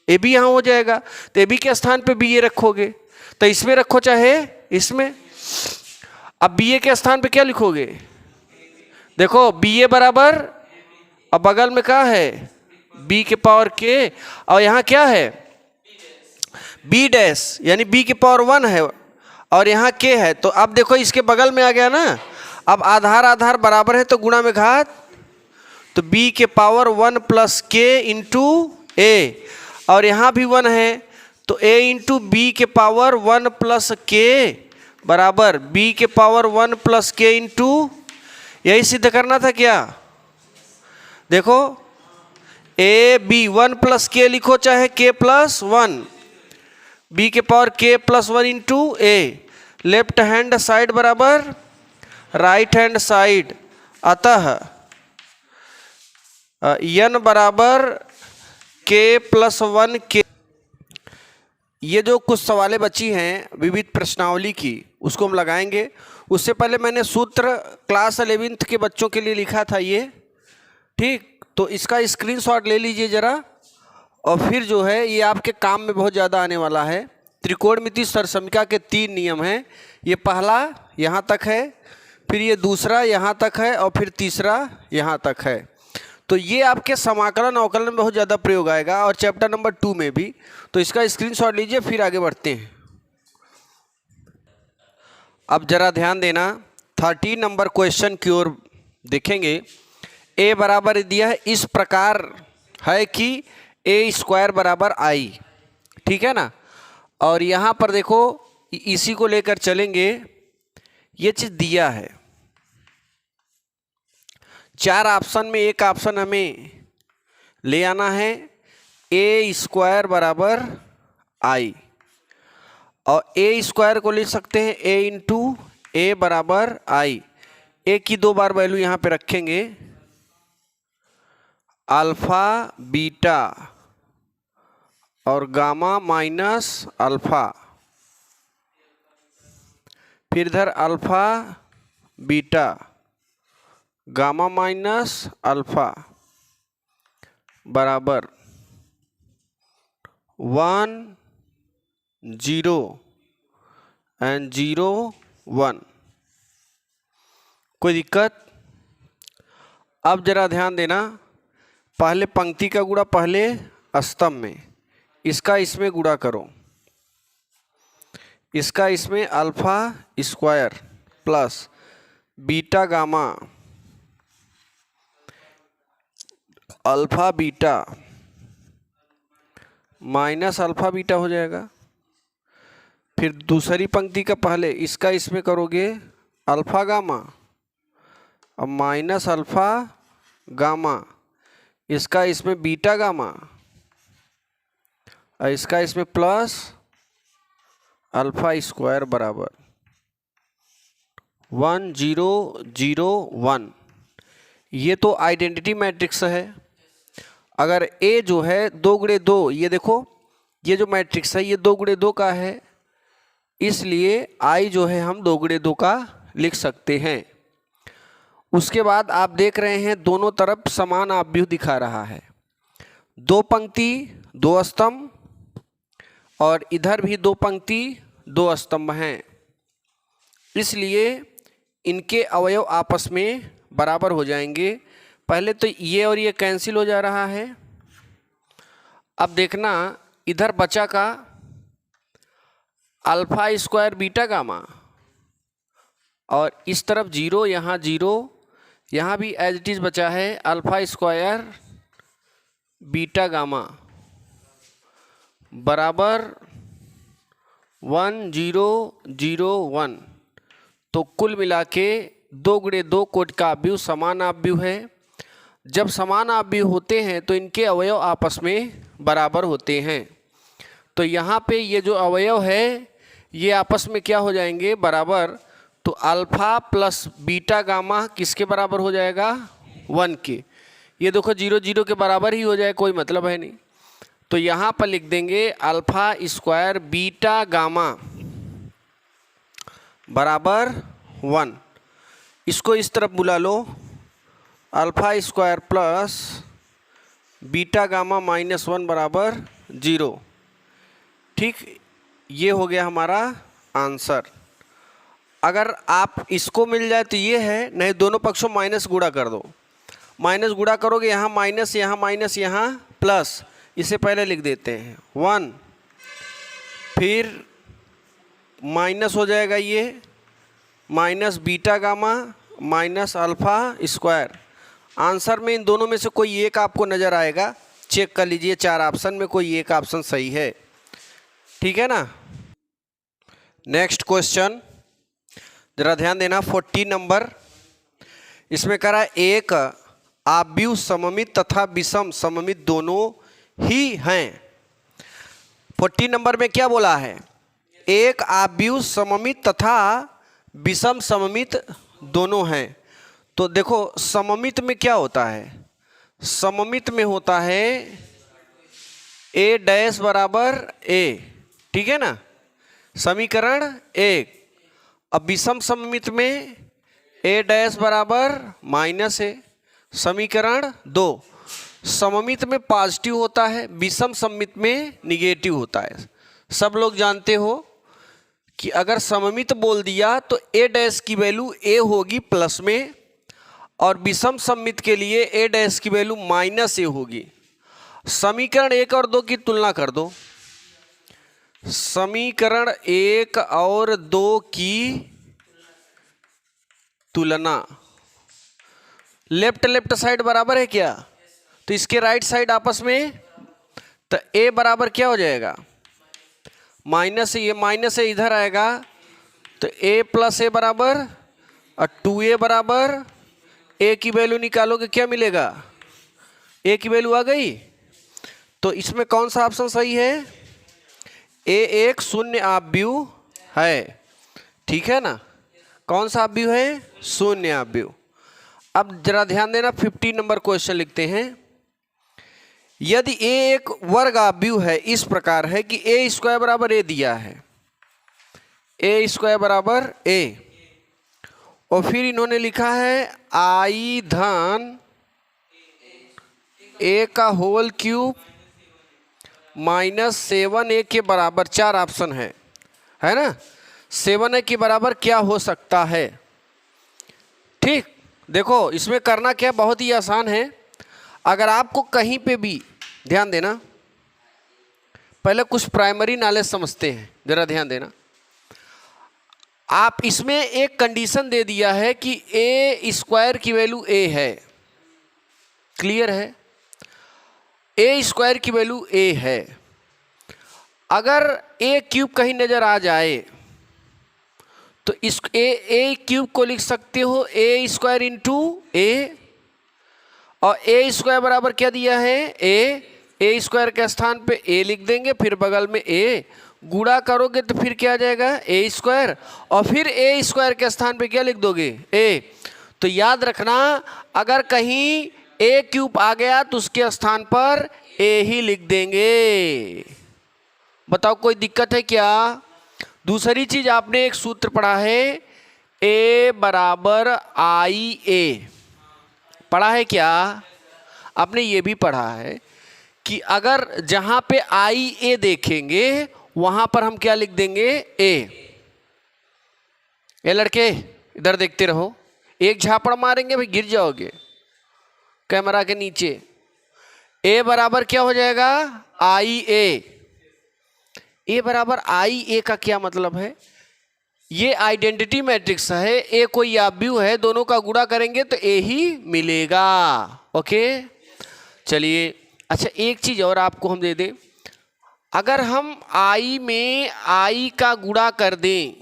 ए बी यहाँ हो जाएगा, तो ए बी के स्थान पे बी ए रखोगे, तो इसमें रखो चाहे इसमें। अब बी ए के स्थान पे क्या लिखोगे? देखो बी ए बराबर, अब बगल में क्या है? बी के पावर के, और यहाँ क्या है? बी डैश, यानी बी के पावर वन है और यहाँ के है। तो अब देखो इसके बगल में आ गया ना। अब आधार आधार बराबर है तो गुणा में घात, तो b के पावर वन प्लस के इंटू ए, और यहाँ भी वन है तो a इंटू बी के पावर वन प्लस के बराबर b के पावर वन प्लस के इंटू, यही सिद्ध करना था क्या? देखो ए बी वन प्लस के लिखो चाहे के प्लस वन, b के power k plus one into A. Left hand side बराबर राइट हैंड साइड, अतः n बराबर k प्लस वन के। ये जो कुछ सवालें बची हैं विविध प्रश्नावली की, उसको हम लगाएंगे। उससे पहले मैंने सूत्र क्लास 11th के बच्चों के लिए लिखा था ये, ठीक? तो इसका स्क्रीनशॉट ले लीजिए ज़रा, और फिर जो है ये आपके काम में बहुत ज़्यादा आने वाला है। त्रिकोणमिति सरसमिका के 3 नियम हैं। ये पहला यहाँ तक है, फिर ये दूसरा यहाँ तक है और फिर तीसरा यहाँ तक है। तो ये आपके समाकलन अवकलन में बहुत ज़्यादा प्रयोग आएगा और चैप्टर नंबर 2 में भी। तो इसका स्क्रीनशॉट लीजिए, फिर आगे बढ़ते हैं। अब जरा ध्यान देना, 13 नंबर क्वेश्चन की ओर देखेंगे। ए बराबर दिया है, इस प्रकार है कि ए स्क्वायर बराबर आई, ठीक है ना। और यहाँ पर देखो इसी को लेकर चलेंगे, ये चीज़ दिया है। 4 ऑप्शन में एक ऑप्शन हमें ले आना है, ए स्क्वायर बराबर आई। और ए स्क्वायर को ले सकते हैं ए इंटू ए बराबर आई। ए की 2 बार वैल्यू यहाँ पे रखेंगे, अल्फा बीटा और गामा माइनस अल्फा, फिर इधर alpha beta gamma minus alpha बराबर 1 0 एंड 0 1। कोई दिक्कत? अब जरा ध्यान देना, पहले पंक्ति का गुणा पहले स्तंभ में, इसका इसमें गुणा करो, इसका इसमें alpha square plus beta gamma alpha beta minus alpha beta हो जाएगा। फिर दूसरी पंक्ति का पहले इसका इसमें करोगे अल्फा गामा और माइनस अल्फा गामा, इसका इसमें बीटा गामा और इसका इसमें प्लस अल्फा स्क्वायर बराबर 1 0 0 1। ये तो आइडेंटिटी मैट्रिक्स है। अगर ए जो है 2 गुणे 2, ये देखो ये जो मैट्रिक्स है ये 2 गुणे 2 का है, इसलिए आई जो है हम 2 गुणे 2 का लिख सकते हैं। उसके बाद आप देख रहे हैं दोनों तरफ समान आव्यूह दिखा रहा है, 2 पंक्ति 2 स्तंभ और इधर भी 2 पंक्ति 2 स्तंभ हैं, इसलिए इनके अवयव आपस में बराबर हो जाएंगे। पहले तो ये और ये कैंसिल हो जा रहा है। अब देखना इधर बचा का अल्फा स्क्वायर बीटा गामा और इस तरफ 0, यहाँ 0, यहाँ भी एज इट इज बचा है अल्फा स्क्वायर बीटा गामा बराबर 1 0 0 1। तो कुल मिला के 2 गुणे 2 कोट का आव्यूह समान आव्यूह है। जब समान आव्यूह होते हैं तो इनके अवयव आपस में बराबर होते हैं। तो यहाँ पे ये जो अवयव है ये आपस में क्या हो जाएंगे? बराबर। तो अल्फा प्लस बीटा गामा किसके बराबर हो जाएगा? 1 के। ये देखो 0 0 के बराबर ही हो जाए, कोई मतलब है नहीं। तो यहाँ पर लिख देंगे अल्फा स्क्वायर बीटा गामा बराबर 1। इसको इस तरफ बुला लो, alpha square plus beta gamma minus 1 बराबर 0। ठीक, ये हो गया हमारा आंसर। अगर आप इसको मिल जाए तो ये है, नहीं दोनों पक्षों माइनस गुणा कर दो। माइनस गुणा करोगे, यहाँ माइनस यहाँ प्लस, इसे पहले लिख देते हैं 1, फिर माइनस हो जाएगा ये minus beta gamma minus alpha square. Answer में इन दोनों में से कोई एक आपको नज़र आएगा, चेक कर लीजिए 4 ऑप्शन में कोई एक ऑप्शन सही है। ठीक है ना। नेक्स्ट क्वेश्चन जरा ध्यान देना, 14 नंबर। इसमें कह रहा है एक आव्यूह सममित तथा विषम सममित दोनों ही हैं। 14 नंबर में क्या बोला है? एक आव्यूह सममित तथा विषम सममित दोनों हैं। तो देखो सममित में क्या होता है? सममित में होता है ए डैश बराबर ए, ठीक है ना, समीकरण 1। अब विषम सममित में ए डैश बराबर माइनस ए, समीकरण 2। सममित में पॉजिटिव होता है, विषम सममित में निगेटिव होता है। सब लोग जानते हो कि अगर सममित बोल दिया तो ए डैश की वैल्यू ए होगी प्लस में, और विषम सममित के लिए ए डैश की वैल्यू माइनस ए होगी। समीकरण 1 और 2 की तुलना कर दो। समीकरण 1 और 2 की तुलना, लेफ्ट लेफ्ट साइड बराबर है क्या? तो इसके राइट साइड आपस में, तो ए बराबर क्या हो जाएगा? माइनस, ये माइनस है इधर आएगा, तो ए प्लस ए बराबर, और 2a बराबर ए की वैल्यू निकालोगे क्या मिलेगा? ए की वैल्यू आ गई। तो इसमें कौन सा ऑप्शन सही है? ए एक शून्य आव्यूह है, ठीक है ना? कौन सा आव्यूह है? शून्य आव्यूह। अब जरा ध्यान देना, 50 नंबर क्वेश्चन लिखते हैं। यदि ए एक वर्ग आव्यूह है, इस प्रकार है कि ए स्क्वायर बराबर ए दिया है, ए स्क्वायर बराबर ए, और फिर इन्होंने लिखा है आई धन ए का होल क्यूब माइनस 7a के बराबर, 4 ऑप्शन है ना? 7a के बराबर क्या हो सकता है? ठीक, देखो इसमें करना क्या, बहुत ही आसान है। अगर आपको कहीं पे भी, ध्यान देना, पहले कुछ प्राइमरी नॉलेज समझते हैं, जरा ध्यान देना। आप इसमें एक कंडीशन दे दिया है कि ए स्क्वायर की वैल्यू ए है, क्लियर है? ए स्क्वायर की वैल्यू ए है। अगर ए क्यूब कहीं नजर आ जाए तो इस ए क्यूब को लिख सकते हो ए स्क्वायर इंटू ए, और ए स्क्वायर बराबर क्या दिया है? ए स्क्वायर के स्थान पे ए लिख देंगे, फिर बगल में ए, गुणा करोगे तो फिर क्या आ जाएगा? ए स्क्वायर, और फिर ए स्क्वायर के स्थान पे क्या लिख दोगे? ए। तो याद रखना, अगर कहीं ए क्यूब आ गया तो उसके स्थान पर ए ही लिख देंगे। बताओ कोई दिक्कत है क्या? दूसरी चीज, आपने एक सूत्र पढ़ा है, ए बराबर आई ए, पढ़ा है क्या? आपने ये भी पढ़ा है कि अगर जहां पे आई ए देखेंगे वहां पर हम क्या लिख देंगे? ए। ये लड़के इधर देखते रहो, एक झापड़ मारेंगे भाई गिर जाओगे कैमरा के नीचे। ए बराबर क्या हो जाएगा? आई ए। ए बराबर आई ए का क्या मतलब है? ये आइडेंटिटी मैट्रिक्स है, ए कोई आव्यूह है, दोनों का गुणा करेंगे तो ए ही मिलेगा। ओके, चलिए। अच्छा, एक चीज और आपको हम दे दें, अगर हम आई में आई का गुणा कर दें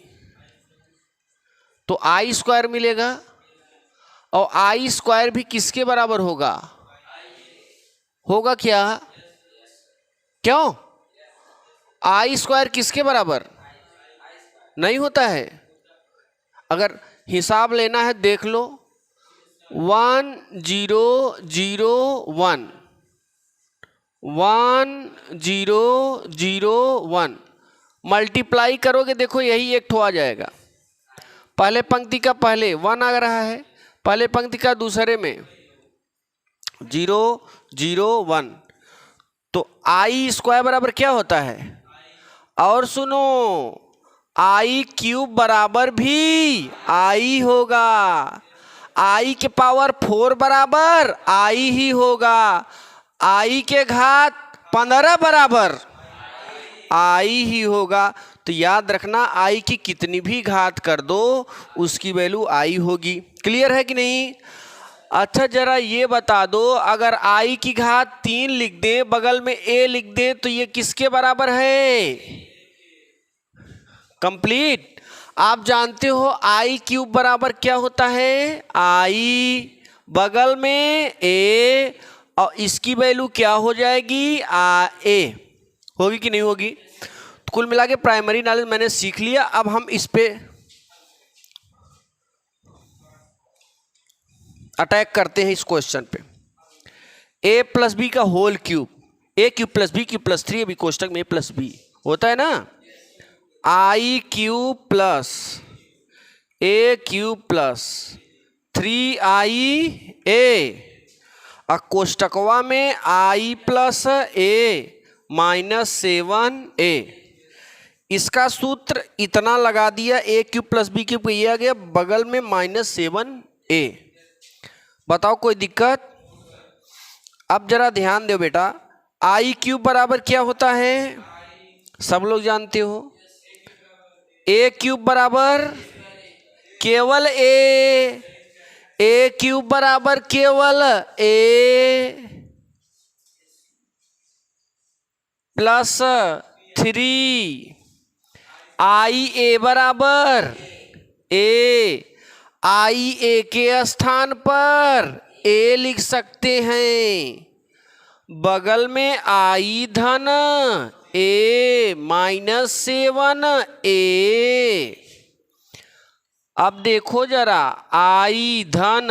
तो आई स्क्वायर मिलेगा, और आई स्क्वायर भी किसके बराबर होगा? होगा क्या? क्यों? आई स्क्वायर किसके बराबर नहीं होता है? अगर हिसाब लेना है देख लो, 1 0 0 1 1 0 0 1 मल्टीप्लाई करोगे, देखो यही एक ठो आ जाएगा। पहले पंक्ति का पहले 1 आ रहा है, पहले पंक्ति का दूसरे में 0 0 1, तो आई स्क्वायर बराबर क्या होता है? और सुनो, आई क्यूब बराबर भी आई होगा, आई के पावर 4 बराबर आई ही होगा, आई के घात 15 बराबर आई ही होगा। तो याद रखना, आई की कितनी भी घात कर दो उसकी वैल्यू आई होगी। क्लियर है कि नहीं? अच्छा, जरा ये बता दो, अगर आई की घात 3 लिख दें, बगल में ए लिख दें, तो ये किसके बराबर है? कंप्लीट। आप जानते हो आई क्यूब बराबर क्या होता है? आई, बगल में ए, और इसकी वैल्यू क्या हो जाएगी? ए। होगी कि नहीं होगी? तो कुल मिला के प्राइमरी नॉलेज मैंने सीख लिया। अब हम इस पे अटैक करते हैं, इस क्वेश्चन पे। ए प्लस बी का whole cube, A cube plus B cube plus 3, अभी कोष्टक में ए प्लस बी होता है ना, आई क्यूब प्लस ए क्यूब प्लस 3i ए, और कोष्टकवा में आई प्लस ए माइनस 7a। इसका सूत्र इतना लगा दिया, ए क्यूब प्लस बी क्यूब ये आ गया, बगल में -7a। बताओ कोई दिक्कत? अब जरा ध्यान दो बेटा, आई क्यूब बराबर क्या होता है? सब लोग जानते हो, ए क्यूब बराबर केवल ए क्यूब बराबर केवल ए प्लस 3 आई ए बराबर ए। आई ए के स्थान पर ए लिख सकते हैं, बगल में आई धन ए -7 ए। अब देखो जरा, आई धन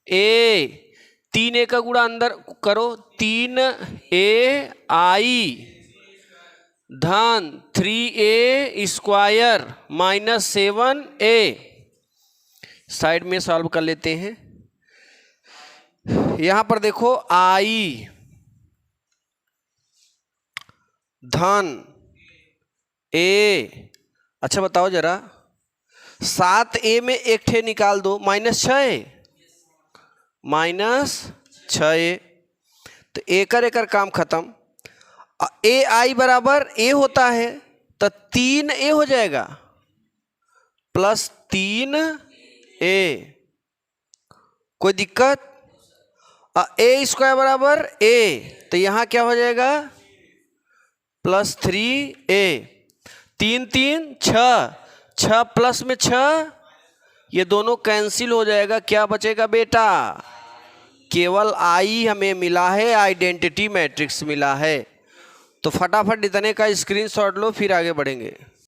ए, 3 का गुणा अंदर करो, 3 ए आई धन 3a स्क्वायर -7 ए। साइड में सॉल्व कर लेते हैं। यहां पर देखो, आई धन ए। अच्छा बताओ जरा, 7a में एक ठे निकाल दो, -6 -6, तो एकर काम खत्म। ए आई बराबर ए होता है तो 3a हो जाएगा प्लस 3a। कोई दिक्कत? ए स्क्वायर बराबर ए, तो यहां क्या हो जाएगा? Plus 3a। 3 3 6, 6 प्लस में 6, ये दोनों कैंसिल हो जाएगा। क्या बचेगा बेटा? केवल आई हमें मिला है, आइडेंटिटी मैट्रिक्स मिला है। तो फटाफट इतने का स्क्रीनशॉट लो, फिर आगे बढ़ेंगे।